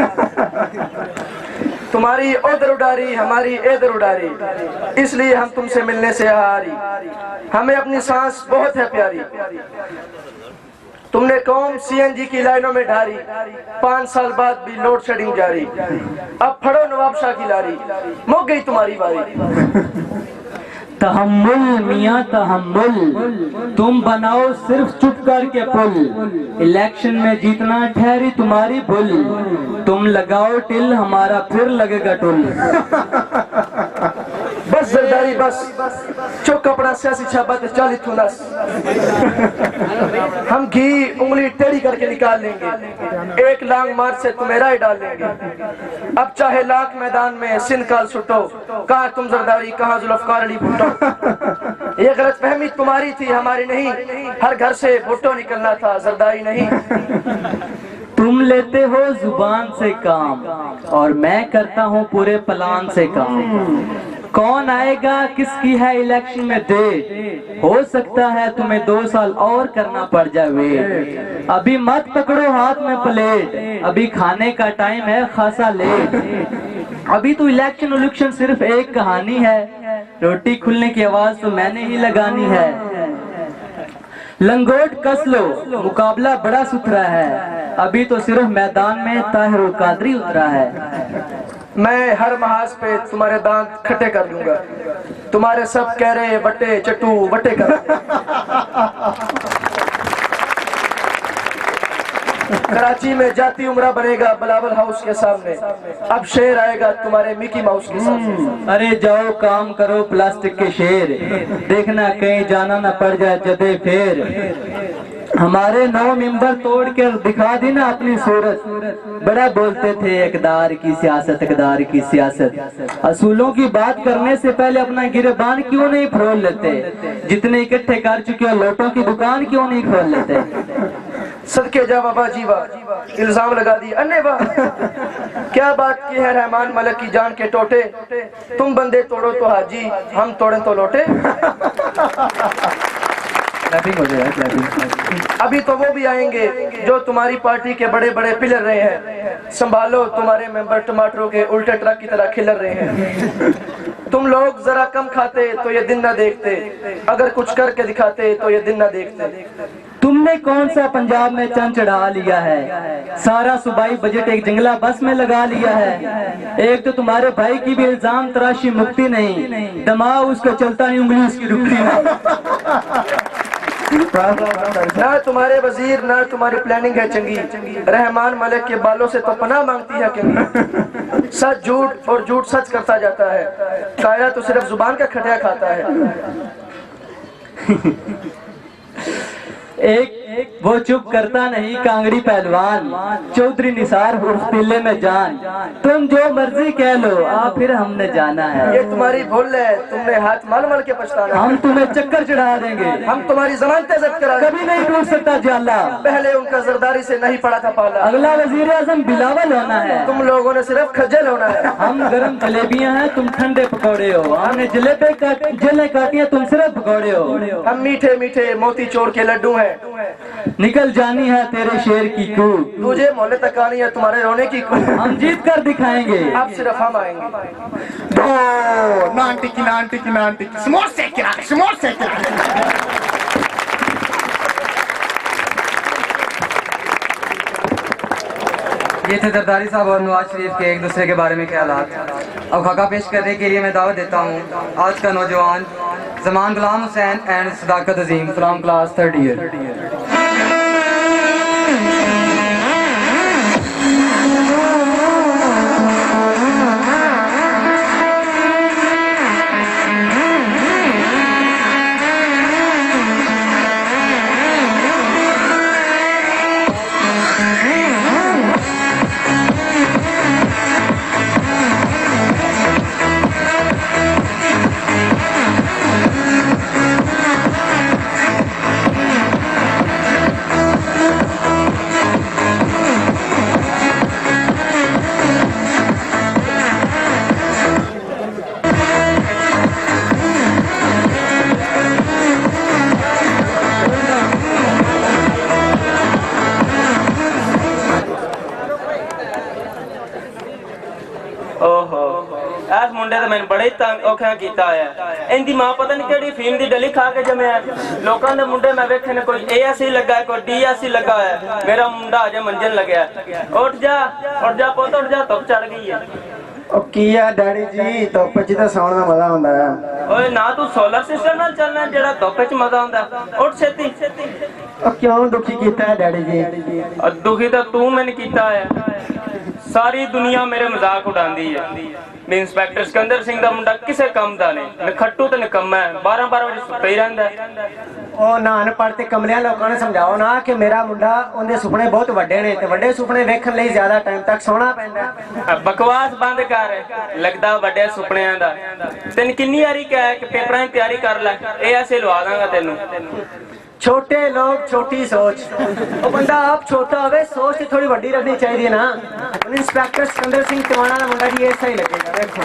तुम्हारी उधर उडारी हमारी इधर उडारी, इसलिए हम तुमसे मिलने से हारी। हमें अपनी सांस बहुत है प्यारी। तुमने कौम सीएनजी की लाइनों में ढारी, 5 साल बाद भी लोड शेडिंग जारी। अब फड़ो नवाब शाह की लारी, मुक गई तुम्हारी बारी। तहम्मुल मियां तहम्मुल, तुम बनाओ सिर्फ चुप करके पुल। इलेक्शन में जीतना ठहरी तुम्हारी भूल, तुम लगाओ टिल हमारा फिर लगेगा टुल। बस जरदारी बस, चुप कपड़ा सियासी छापा ते 40 थुनस। हम घी उंगली टेढ़ी करके निकाल लेंगे, एक लांग मार से तुम्हें राय डाल लेंगे। अब चाहे लाख मैदान में सिंध काल सुटो, कहा तुम जरदारी कहा जुल्फकार अली भुट्टो। ये गलत फहमी तुम्हारी थी हमारी नहीं, हर घर से भुट्टो निकलना था जरदारी नहीं। तुम लेते हो जुबान से काम और मैं करता हूँ पूरे प्लान से काम। कौन आएगा किसकी है इलेक्शन में दे, हो सकता है तुम्हें 2 साल और करना पड़ जाए। अभी मत पकड़ो हाथ में प्लेट, अभी खाने का टाइम है खासा लेट। अभी तो इलेक्शन सिर्फ एक कहानी है, रोटी खुलने की आवाज तो मैंने ही लगानी है। लंगोट कस लो, मुकाबला बड़ा सुथरा है, अभी तो सिर्फ मैदान में ताहिर कादरी उतरा है। मैं हर महाज पे तुम्हारे दांत खट्टे कर दूंगा, तुम्हारे सब कह रहे बट्टे चट्टू बट्टे कर। कराची में जाती उमरा बनेगा बिलावल हाउस के सामने, अब शेर आएगा तुम्हारे मिकी माउस के सामने। अरे जाओ काम करो प्लास्टिक के शेर, देखना कहीं जाना न पड़ जाए जदे फेर। हमारे 9 मिंबर तोड़ कर दिखा दी ना अपनी सूरत, बड़ा बोलते थे इक़दार की सियासत इक़दार की सियासत। असूलों की बात करने से पहले अपना गिरबान क्यों नहीं फरोल लेते? जितने इकट्ठे कर चुके हो लोटों की दुकान क्यों नहीं खोल लेते? सदके जा बाबा जीवा, इल्जाम लगा दी अन्ने बा। क्या बात की है रहमान मलक की जान के टोटे, तुम बंदे तोड़ो तो हाजी, हम तोड़े तो लोटे। क्लैपिंग हो जाएगा, क्लैपिंग। अभी तो वो भी आएंगे जो तुम्हारी पार्टी के बड़े बड़े पिलर रहे हैं, संभालो तुम्हारे मेंबर टमाटरों के उल्टे ट्रक की तरह खिलर रहे हैं। तुम लोग जरा कम खाते तो ये दिन ना देखते, अगर कुछ करके दिखाते तो ये दिन ना देखते। तुमने कौन सा पंजाब में चंद चढ़ा लिया है, सारा सूबाई बजट एक जंगला बस में लगा लिया है। एक तो तुम्हारे भाई की भी इल्जाम तराशी मुक्ति नहीं, दिमाग उसका चलता नहीं, उंगली उसकी रुकती नहीं। ना तुम्हारे वजीर ना तुम्हारी प्लानिंग है चंगी, रहमान मलिक के बालों से तो पनाह मांगती है कंगी। सच झूठ और झूठ सच करता जाता है, कायरा तो सिर्फ जुबान का खटिया खाता है। एक वो चुप करता नहीं कांगड़ी पहलवान, चौधरी निसार उर्फ तिल्ले में जान। तुम जो मर्जी कह लो, आ फिर हमने जाना है। ये तुम्हारी भूल है, तुमने हाथ मल मल के पछताना। हम तुम्हें चक्कर चढ़ा देंगे, हम तुम्हारी जमानतें जब्त करा कभी नहीं टूट सकता जाला। पहले उनका जरदारी से नहीं पड़ा था पाला, अगला वजीर आजम बिलावल होना है। तुम लोगों ने सिर्फ खज्जल होना है। हम गरम जलेबियां हैं, तुम ठंडे पकौड़े हो। हमने जलेबी काटी है, तुम सिर्फ पकौड़े हो। हम मीठे मीठे मोती चोर के लड्डू हैं। निकल जानी है तेरे शेर की कूद, तुझे मोहल्ले तक आनी है तुम्हारे रोने की कूद। हम जीत कर दिखाएंगे, अब सिर्फ हम आएंगे। नान टिकी समोसे ये थे जरदारी साहब और नवाज शरीफ के एक दूसरे के बारे में ख्यालात। अब खाका पेश करने के लिए मैं दावत देता हूँ आज का नौजवान Zaman Ghulam Hussain and Sadaqat Azeem from class 3rd year. इस मुंडे तो मैंने बड़े ही तंग औखा किया है। इनकी मां पता नहीं केड़ी फीम दी डली खा के जमे है। लोगों ने मुंडे मैं वेखे ने कोई ASC लगा है, कोई DSC लगा है। मेरा मुंडा अजे मंजन लगे है। उठ जा पुत उठ जा, धुप चढ़ गई है। किया डैडी जी, धुप च तो सौण दा मजा हुंदा है। ओए ना तू सोलर सिस्टम नाल चलना जेड़ा धुप च मजा हुंदा। उठ छेती। क्यों दुखी कीता है डैडी जी? दुखी तो तू मैंने कीता है। सारी दुनिया मेरे मजाक उड़ांदी है। मैं इंस्पेक्टर सिकंदर सिंह दा मुंडा किसे काम दा नहीं, नखट्टू ते निकम्मा है। 12-12 बजे सुते ही रहंदा है। ओ नान पढ़ते कमलिया लोगों ने समझाओ ना कि मेरा मुंडा उनके सुपने बहुत वड्डे ने ते वड्डे सुपने वेखण लई ज्यादा टाइम तक सोना पैंदा है। बकवास बंद कर, लगदा वड्डे सुपनियां दा। तैन किन्नी वारी कहा कि पेपरां दी तैयारी कर ले, ASC लवा दांगा तैनू। छोटे लोग छोटी सोच, वो बंदा आप छोटा होवे सोच थोड़ी वड्डी रखनी चाहिए ना। इंस्पेक्टर सिकंदर सिंह टिवाणा का मुंडा जी ऐसा ही लगेगा। देखो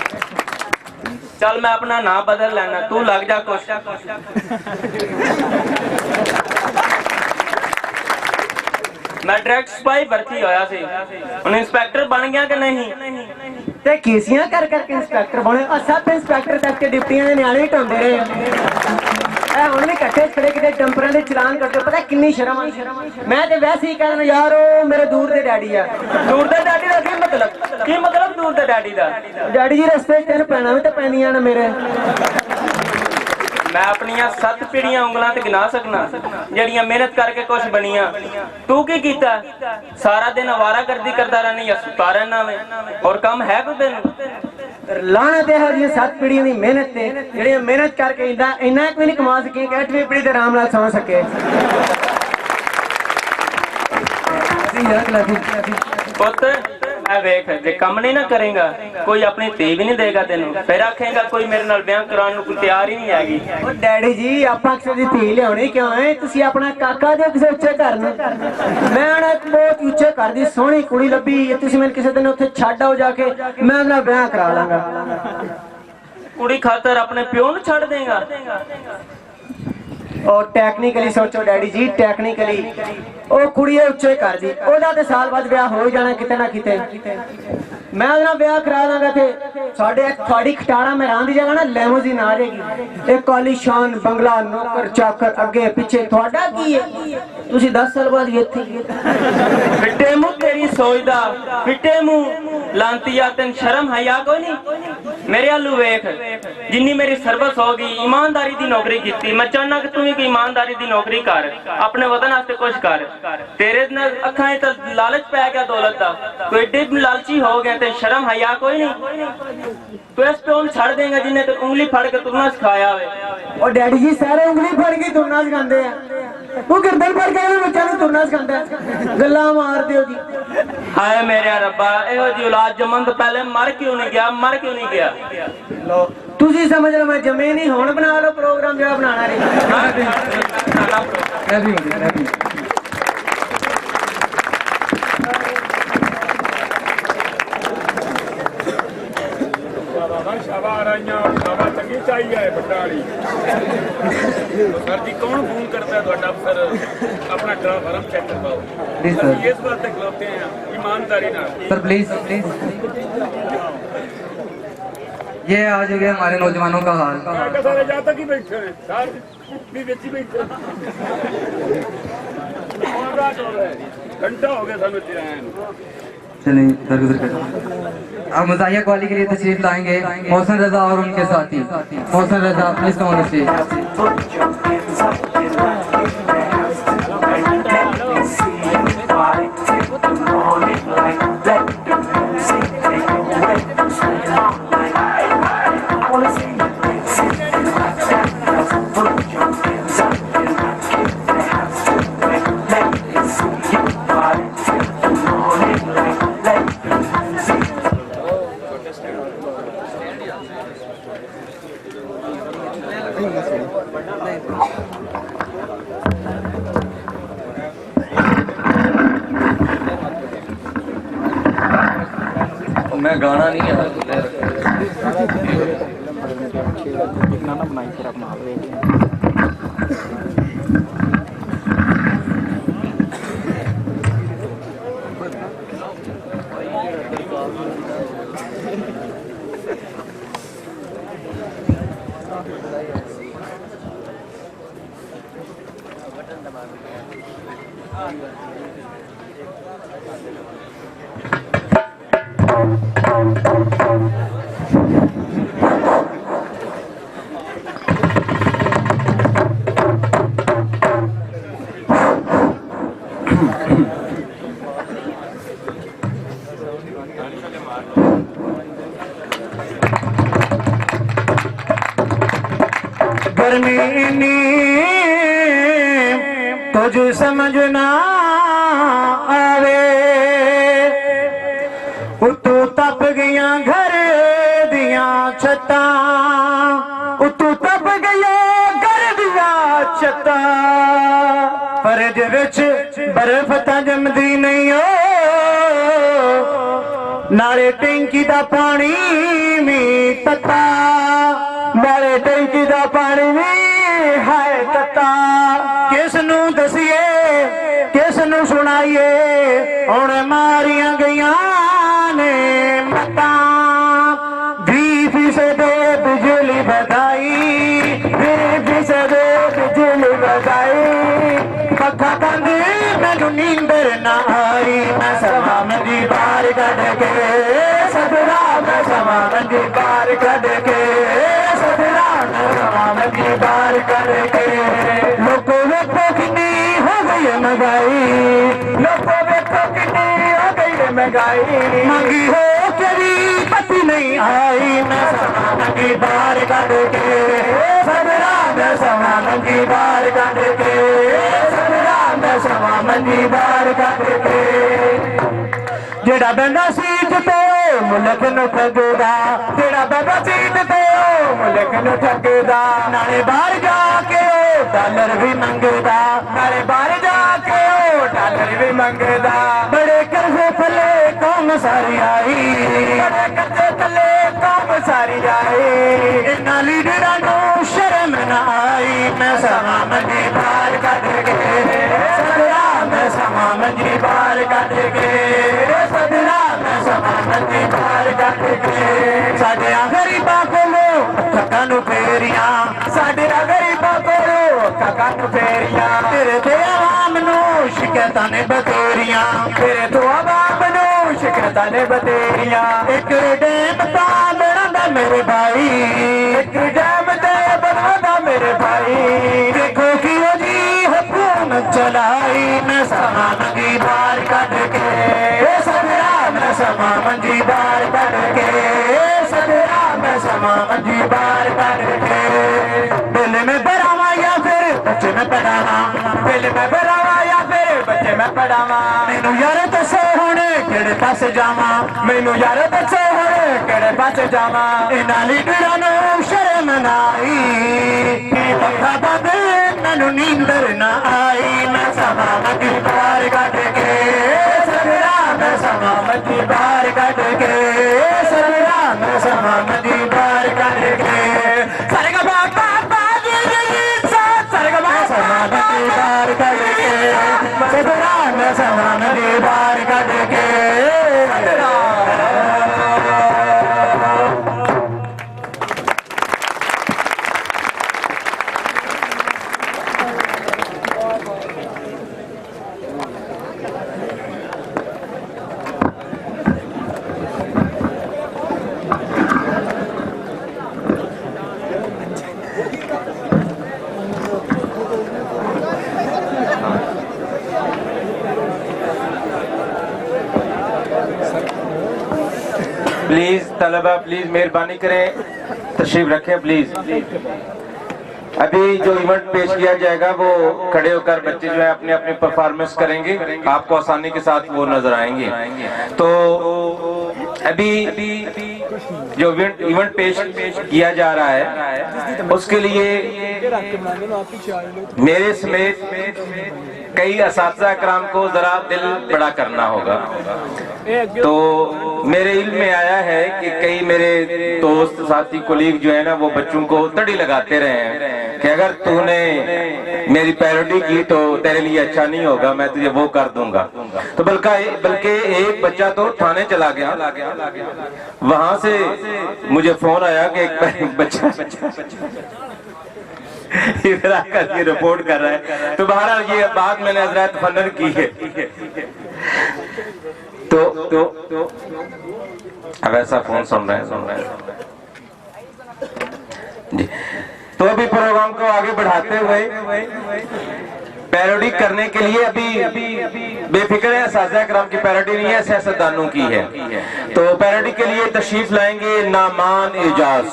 चल मैं अपना नाम बदल लेना, तू लग जा कुछ। मैं डायरेक्ट सिपाही भर्ती होया सी, हुण इंस्पेक्टर बन गया कि नहीं? ते केसियां कर करके इंस्पेक्टर बने। सब इंस्पेक्टर तक के डिप्टियां दे न्याणे ढोंदे रहे। ਹੁਣ ਵੀ ਇਕੱਠੇ ਖੜੇ ਕਿਤੇ ਟੈਂਪਰਾਂ ਦੇ ਚਲਾਨ ਕਰਦੇ, ਪਤਾ ਕਿੰਨੀ ਸ਼ਰਮ ਆ। ਮੈਂ ਤੇ ਵੈਸੇ ਹੀ ਕਹਿਣਾ ਯਾਰ ਉਹ ਮੇਰੇ ਦੂਰ ਦੇ ਡੈਡੀ ਆ। ਦੂਰ ਦੇ ਡੈਡੀ ਦਾ ਕੀ ਮਤਲਬ? ਕੀ ਮਤਲਬ ਦੂਰ ਦੇ ਡੈਡੀ ਦਾ? ਡੈਡੀ ਜੀ ਰਸਤੇ 'ਚ ਤੈਨੂੰ ਪੈਣਾ ਵੀ ਤਾਂ ਪੈਣੀਆਂ ਨੇ ਮੇਰੇ। मैं अपनिया 7 पीढ़ियां उंगलां ते गिना सकना जड़ियां मेहनत करके कुछ बनिया। तू की कीता? सारा दिन आवारागर्दी करता रहना या सुता रहना वे, और काम है कोई तेन? लानत है जी 7 पीढ़ियां दी मेहनत ते, जेड़ियां मेहनत करके इन्ना कोई नहीं कमा सके कि 8वीं पीढ़ी ते आराम नाल सौ सके। पुत वेख जे कम नहीं ना करेगा कोई अपनी धी भी नहीं देगा तेनू, फिर आखेगा कोई मेरे नाल ब्याह कराने को तैयार ही नहीं हैगी। ओ डैडी जी आपां किसे दी धी लियाउणी क्यों है? तुसी अपना काका दे किसे उच्चे घर ने। मैं ना एक बहुत उच्चे घर दी सोहनी कुड़ी लभी, तुसी मैनूं किसे दिन उत्थे छड्ड आओ जाके, मैं उहदा ब्याह करा लांगा। कुड़ी खातर अपने प्यो नूं छड्ड देगा? और टेक्निकली सोचो डैडी जी, टेक्निकली ओ कुड़ी है उच्चे घर दी, ओदा ते साल बाद ब्याह हो ही जाना किते ना किते। मैं ਉਹਦਾ ਵਿਆਹ ਕਰਾ ਦਾਂਗਾ ਤੇ ਸਾਡੇ ਤੁਹਾਡੀ ਖਟਾਰਾ ਮਹਿਰਾਂ ਦੀ ਜਗ੍ਹਾ ਨਾ ਲੈਮੋਜ਼ੀਨ ਆ ਜਾਏਗੀ। ਇੱਕ ਆਲੀਸ਼ਾਨ ਬੰਗਲਾ, ਨੌਕਰ ਚਾਕਰ ਅੱਗੇ ਪਿੱਛੇ। ਤੁਹਾਡਾ ਕੀ ਹੈ? ਤੁਸੀਂ 10 ਸਾਲ ਬਾਅਦ ਇੱਥੇ ਹੀ। ਫਿੱਟੇ ਮੂੰਹ ਤੇਰੀ ਸੋਚਦਾ, ਫਿੱਟੇ ਮੂੰਹ ਲਾਂਤੀਆ, ਤੈਨੂੰ ਸ਼ਰਮ ਹਯਾ ਕੋਈ ਨਹੀਂ? ਮੇਰੇ ਆਲੂ ਵੇਖ, ਜਿੰਨੀ ਮੇਰੀ ਸਰਵਿਸ ਹੋ ਗਈ, ਈਮਾਨਦਾਰੀ ਦੀ ਨੌਕਰੀ ਕੀਤੀ। ਮੈਂ ਚਾਹਨਾ ਕਿ ਤੂੰ ਵੀ ਕੋਈ ਈਮਾਨਦਾਰੀ ਦੀ ਨੌਕਰੀ ਕਰ, ਆਪਣੇ ਵਤਨ ਵਾਸਤੇ ਕੁਝ ਕਰ। ਤੇਰੇ ਨਾਲ ਅੱਖਾਂ 'ਚ ਲਾਲਚ ਪੈ ਗਿਆ ਦੌਲਤ ਦਾ, ਕੋਈ ਏਡੇ ਲਾਲਚੀ ਹੋ ਗਿਆ ਤੇ ਸ਼ਰਮ ਹਯਾ ਕੋਈ ਨਹੀਂ? ਤੂੰ ਇਸ ਪਿਓ ਨੂੰ ਛੱਡ ਦੇਂਗਾ ਜਿੰਨੇ ਤੇ ਉਂਗਲੀ ਫੜ ਕੇ ਤੁਰਨਾ ਸਿਖਾਇਆ ਹੋਵੇ। ਉਹ ਡੈਡੀ ਜੀ ਸਾਰੇ ਉਂਗਲੀ ਫੜ ਕੇ ਤੁਰਨਾ ਸਿਖਾਉਂਦੇ ਆ, ਉਹ ਗਰਦਨ ਫੜ ਕੇ ਬੱਚਿਆਂ ਨੂੰ ਤੁਰਨਾ ਸਿਖਾਉਂਦਾ। ਗੱਲਾਂ ਮਾਰਦੇ ਹੋ ਜੀ। ਹਾਏ ਮੇਰੇ ਰੱਬਾ, ਇਹੋ ਜਿਹੀ ਔਲਾਦ ਜੰਮਣ ਤੋਂ ਪਹਿਲੇ ਮਰ ਕਿਉਂ ਨਹੀਂ ਗਿਆ? ਮਰ ਕਿਉਂ ਨਹੀਂ ਗਿਆ? ਲੋ ਤੁਸੀਂ ਸਮਝ ਲਓ ਮੈਂ ਜਮੇ ਨਹੀਂ, ਹੁਣ ਬਣਾ ਲਓ ਪ੍ਰੋਗਰਾਮ ਜਿਹੜਾ ਬਣਾਣਾ ਰਹੀ। ਚੰਗੀ ਚਾਹੀਏ ਵੱਡਾ ਵਾਲੀ ਸਰ ਜੀ। ਕੌਣ ਫੋਨ ਕਰਦਾ ਤੁਹਾਡਾ ਅਫਸਰ? अपना फर्म चेक करवाओ। ये इस बात तक खिलाते हैं ईमानदारी ना। सर प्लीज ये आज हो गया हमारे नौजवानों का हाल। सारे जाता की बैठे हैं, सारे भी बेची बैठे। घंटा हो गया सानू चलिए इधर उधर कर। अब मज़ाहिया कॉली के लिए तशरीफ लाएंगे मोहसिन रजा और उनके साथी। Mohsin Raza please come on stage. मैं गाना नहीं है बनाई फिर अपना तुझ समझ ना आवे उतू तप गया घर दिया छता, उतू तप गया घर दिया छता। फरज विच बर्फ ता जमदी नहीं हो, नाले टैंकी दा पानी भी तता, नाले टैंकी दा पानी भी है तता। किस नू दसिए किस नू सुनाइए, हुण मारियां गईयां ने मता। 20% बिजली बधाई, 20% बिजली बधाई। पक्का बंद मैनू नींदर ना आई, मैं समा मंदी बाहर कढ के सदरा, मैं समा मंदी बाहर कढ के सदरा, मैं समा मंदी बाहर कढ के। लोगों वेखो कितनी हो गई है महंगाई, लोगों वेखो कितनी हो गई है महंगाई। मंगी हो तेरी पति नहीं आई, मैं समा मंदी बाहर कढ के सदरा, मैं समा मंदी बाहर कढ के सदरा, मैं समा मंदी बाहर कढ के। जेड़ा बंदा सीट ते मुल्क नू ठगदा, जेड़ा बंदा सीट ते मुल्क नू ठगदा। नाले बाहर जाके डॉलर भी मंगदा, नाले बाहर जाके डॉलर भी मंगदा। बड़े कर्जे थले कौम सारी आई, बड़े कर्जे थले कौम सारी आई। इन्हां लीडरां नू शर्म ना आई, मैं समा मंदी बाहर कढ के सदरा, मैं समा मंदी बाहर कढ के सदरा, मैं समा मंजी बार कट के साडे गरीबां कोलों अखां नूं फेरियां साडे गरीबां कोलों अखां नूं फेरियां तेरे ते आवाम नूं शिकायतां ने बतेरियां तेरे तो आवाम नूं शिकायतां ने बतेरियां एक डैम तां बनांदा मेरे भाई एक डैम ते बनांदा मेरे भाई देखो कि जी हुकूमत चलाई मैं समा मंजी बार कट के सदरा मैं समा मंजी बार कट के सदरा मैं समा मंजी बार कट के दिल में बरावा या फिर बच्चे में पढ़ावा दिल में बरावा या फिर बच्चे में पढ़ावा मैनू यार दसो हुणे किहड़े पासे जावा मैनू यार दसो हुणे किहड़े पासे जावा इन्हां लीडरां नूं शर्म ना आई पक्का बंद मैनू नींदर ना आई मैं समा मंजी बार कट के सदरा मैं समा मंजी बार कट के सदरा मैं समा मंजी बार कट के सारे का बाबा समा मंजी बार कट के सदरा मैं समा मंजी बार कट के प्लीज तलबा प्लीज मेहरबानी करें तशरीफ रखें प्लीज। अभी जो इवेंट पेश किया जाएगा वो खड़े होकर बच्चे जो है अपने अपने परफॉर्मेंस करेंगे, आपको आसानी के साथ वो नजर आएंगे। तो अभी जो इवेंट पेश किया जा रहा है उसके लिए मेरे समेत कई असातिज़ा इकराम को जरा दिल बड़ा करना होगा। तो मेरे इल्म में आया है कि कई मेरे दोस्त साथी कोलीग जो है ना वो बच्चों को तड़ी लगाते रहे हैं कि अगर तूने मेरी पैरोडी की तो तेरे लिए अच्छा नहीं होगा, मैं तुझे वो कर दूंगा। तो बल्कि एक बच्चा तो थाने चला गया, वहां से मुझे फोन आया कि एक बच्चा इधर आकर ये रिपोर्ट कर रहा है। तो बहरहाल ये बात मैंने हजरत फनर की है। तो अब ऐसा फोन सुन रहे हैं जी। तो अभी प्रोग्राम को आगे बढ़ाते हुए पैरोडी करने के लिए अभी बेफिक्र है, असातिज़ा इकराम की पैरोडी नहीं है, सियासतदानों की है। तो पैरोडी के लिए तशरीफ लाएंगे नामान एजाज।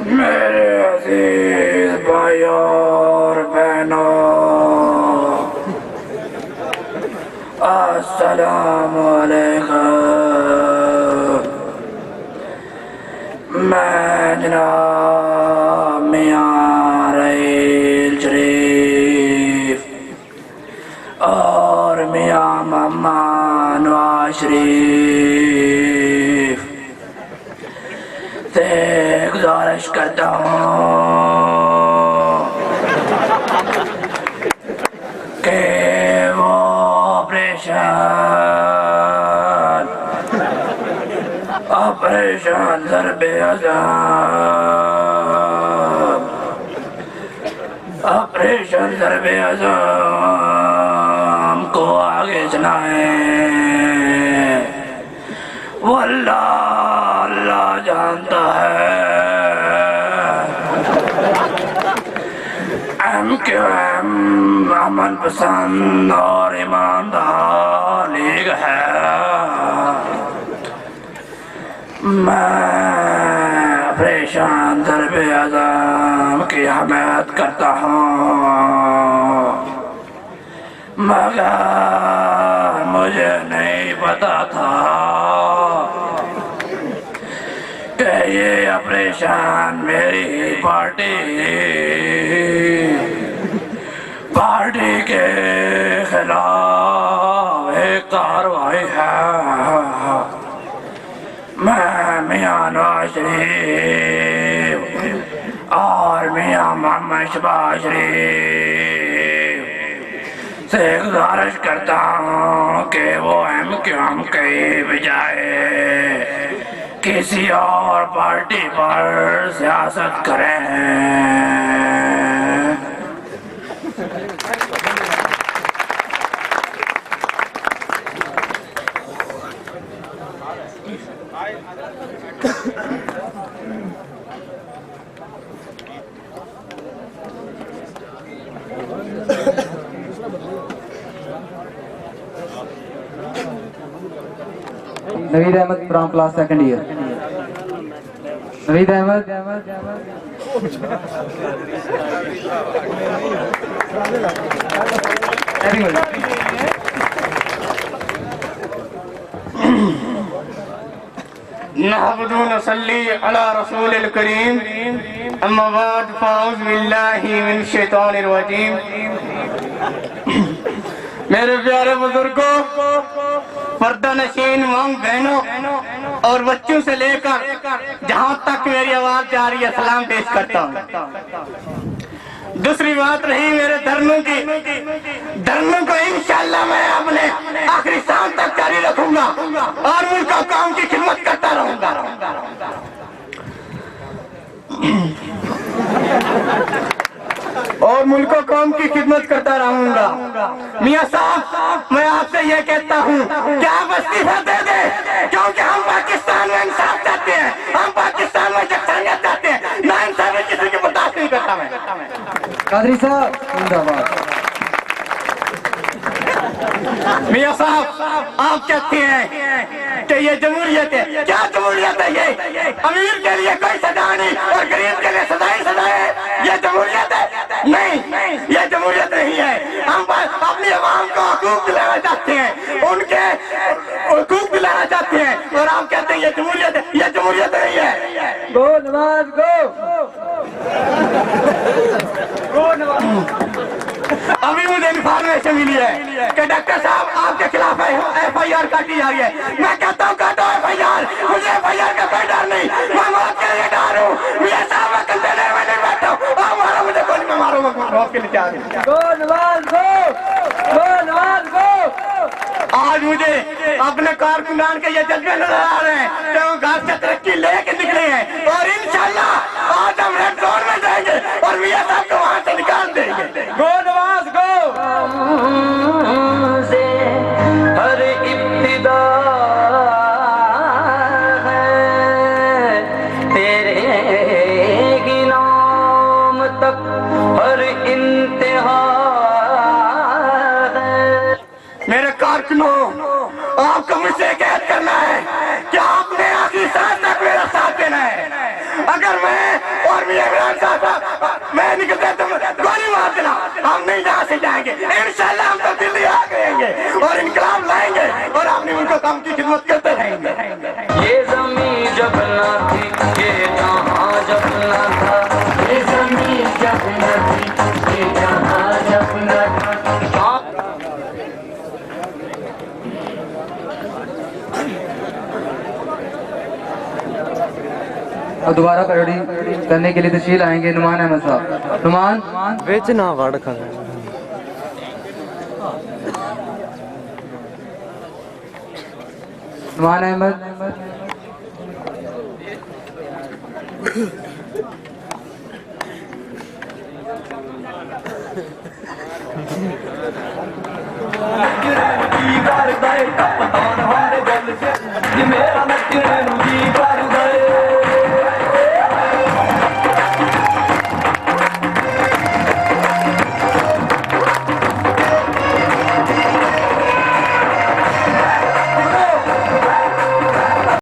मेरे अजीज भाइयों और बहनों, अस्सलामु अलैकुम। मैं जनाब मियां रईल शरीफ और मियां मामा नवाज शरीफ से गुजारिश करता हूँ कि वो ऑपरेशन ज़रबे अज़म ऑपरेशन ज़रबे अज़म को आगे चलाएं। वो अल्लाह जानता है MQM अमन पसंद और ईमानदार लीग है। मैं ऑपरेशन ज़रबे अज़म की हमायत करता हूँ, मगर मुझे नहीं पता था कि ये ऑपरेशन मेरी पार्टी के खिलाफ एक कार्रवाई है। मैं मियां नवाज शरीफ और मियां मोहम्मद शहबाज शरीफ से गुजारिश करता हूँ कि वो MQM के बजाय किसी और पार्टी पर सियासत करें। Naveed Ahmed from class second year. Naveed Ahmed नहमदु व नसल्ली अला रसूलिल करीम अम्मा बाद फ़ाउज़ बिल्लाहि मिनश शैतानिर रजीम। मेरे प्यारे बुजुर्गों, पर्दा नशीन मांग बहनों और बच्चों से लेकर जहाँ तक मेरी आवाज जा रही है, सलाम पेश करता हूँ। दूसरी बात रही मेरे धर्मों की, धर्मों को इंशाअल्लाह मैं अपने आखिरी सांस तक जारी रखूंगा और उनका काम की खिदमत करता रहूंगा। और मुल्क को कौम की खिदमत करता रहूंगा। मियां साहब, मैं आपसे ये कहता हूँ कि आप इस्तीफा दे दे, क्योंकि हम पाकिस्तान में इंसाफ चाहते हैं, हम पाकिस्तान में यकसानियत चाहते हैं। ना इंसाफ किसी की बर्दाश्त नहीं करता मैं। कादरी साहब जिंदाबाद। मियां साहब, आप कहते हैं कि ये जमहूरियत है। क्या जमहूरियत है? ये अमीर के लिए कोई सजा नहीं और गरीब के लिए सजा ही सजा है। ये जमहूरियत है? नहीं, ये जमहूरियत नहीं है। हम अपनी आवाम को हकूक दिलाना चाहते हैं, उनके हकूक दिलाना चाहते हैं, और आप कहते हैं ये जमहूरियत है। ये जमहूरियत नहीं है। गो नवाज गो। अभी मुझे इन्फॉर्मेशन मिली है कि डॉक्टर साहब आपके खिलाफ FIR काटी जा रही है। मैं कहता हूँ काटो FIR, मुझे FIR का कोई डर नहीं, मैं मौत के लिए डर हूँ। मेरे साहब मैं कंटेनर में नहीं बैठा हूँ, मारो मुझे गोली में मारो, मौत के लिए तैयार हूँ। गो नवाज गो, गो नवाज गो। आज मुझे अपने कारकुनान के ये जज्बे नजर आ रहे हैं कि वो घास से तरक्की लेके निकले हैं, और इंशाल्लाह आज हम रेड जोन में जाएंगे और मियां साहब को वहां से निकाल देंगे। गो नवाज गो। हर इब्तिदा है तेरे ही नाम तक हर इंतहा है। मेरे कारकुनों, आपको मुझसे कहत करना है कि आपने आखिरी सांस तक मेरा साथ देना है। अगर मैं और मियां इमरान साहब मैं निकलते तो गोली मार देना, हम नहीं जहाँ से जाएंगे। इंशाल्लाह हम तो दिल्ली आ गएंगे और इनकलाब लाएंगे और अपने उनको काम की खिदमत करते रहेंगे। ये ज़मीन जब न थी, ये जहां जब न था, ये ज़मीन जब न थी, ये जहां जब न था। और दोबारा पैरोडी करने के लिए तशरीफ आएंगे नुमान अहमद साहब। नुमान बेच ना वाड़ खा नुमान अहमद। करता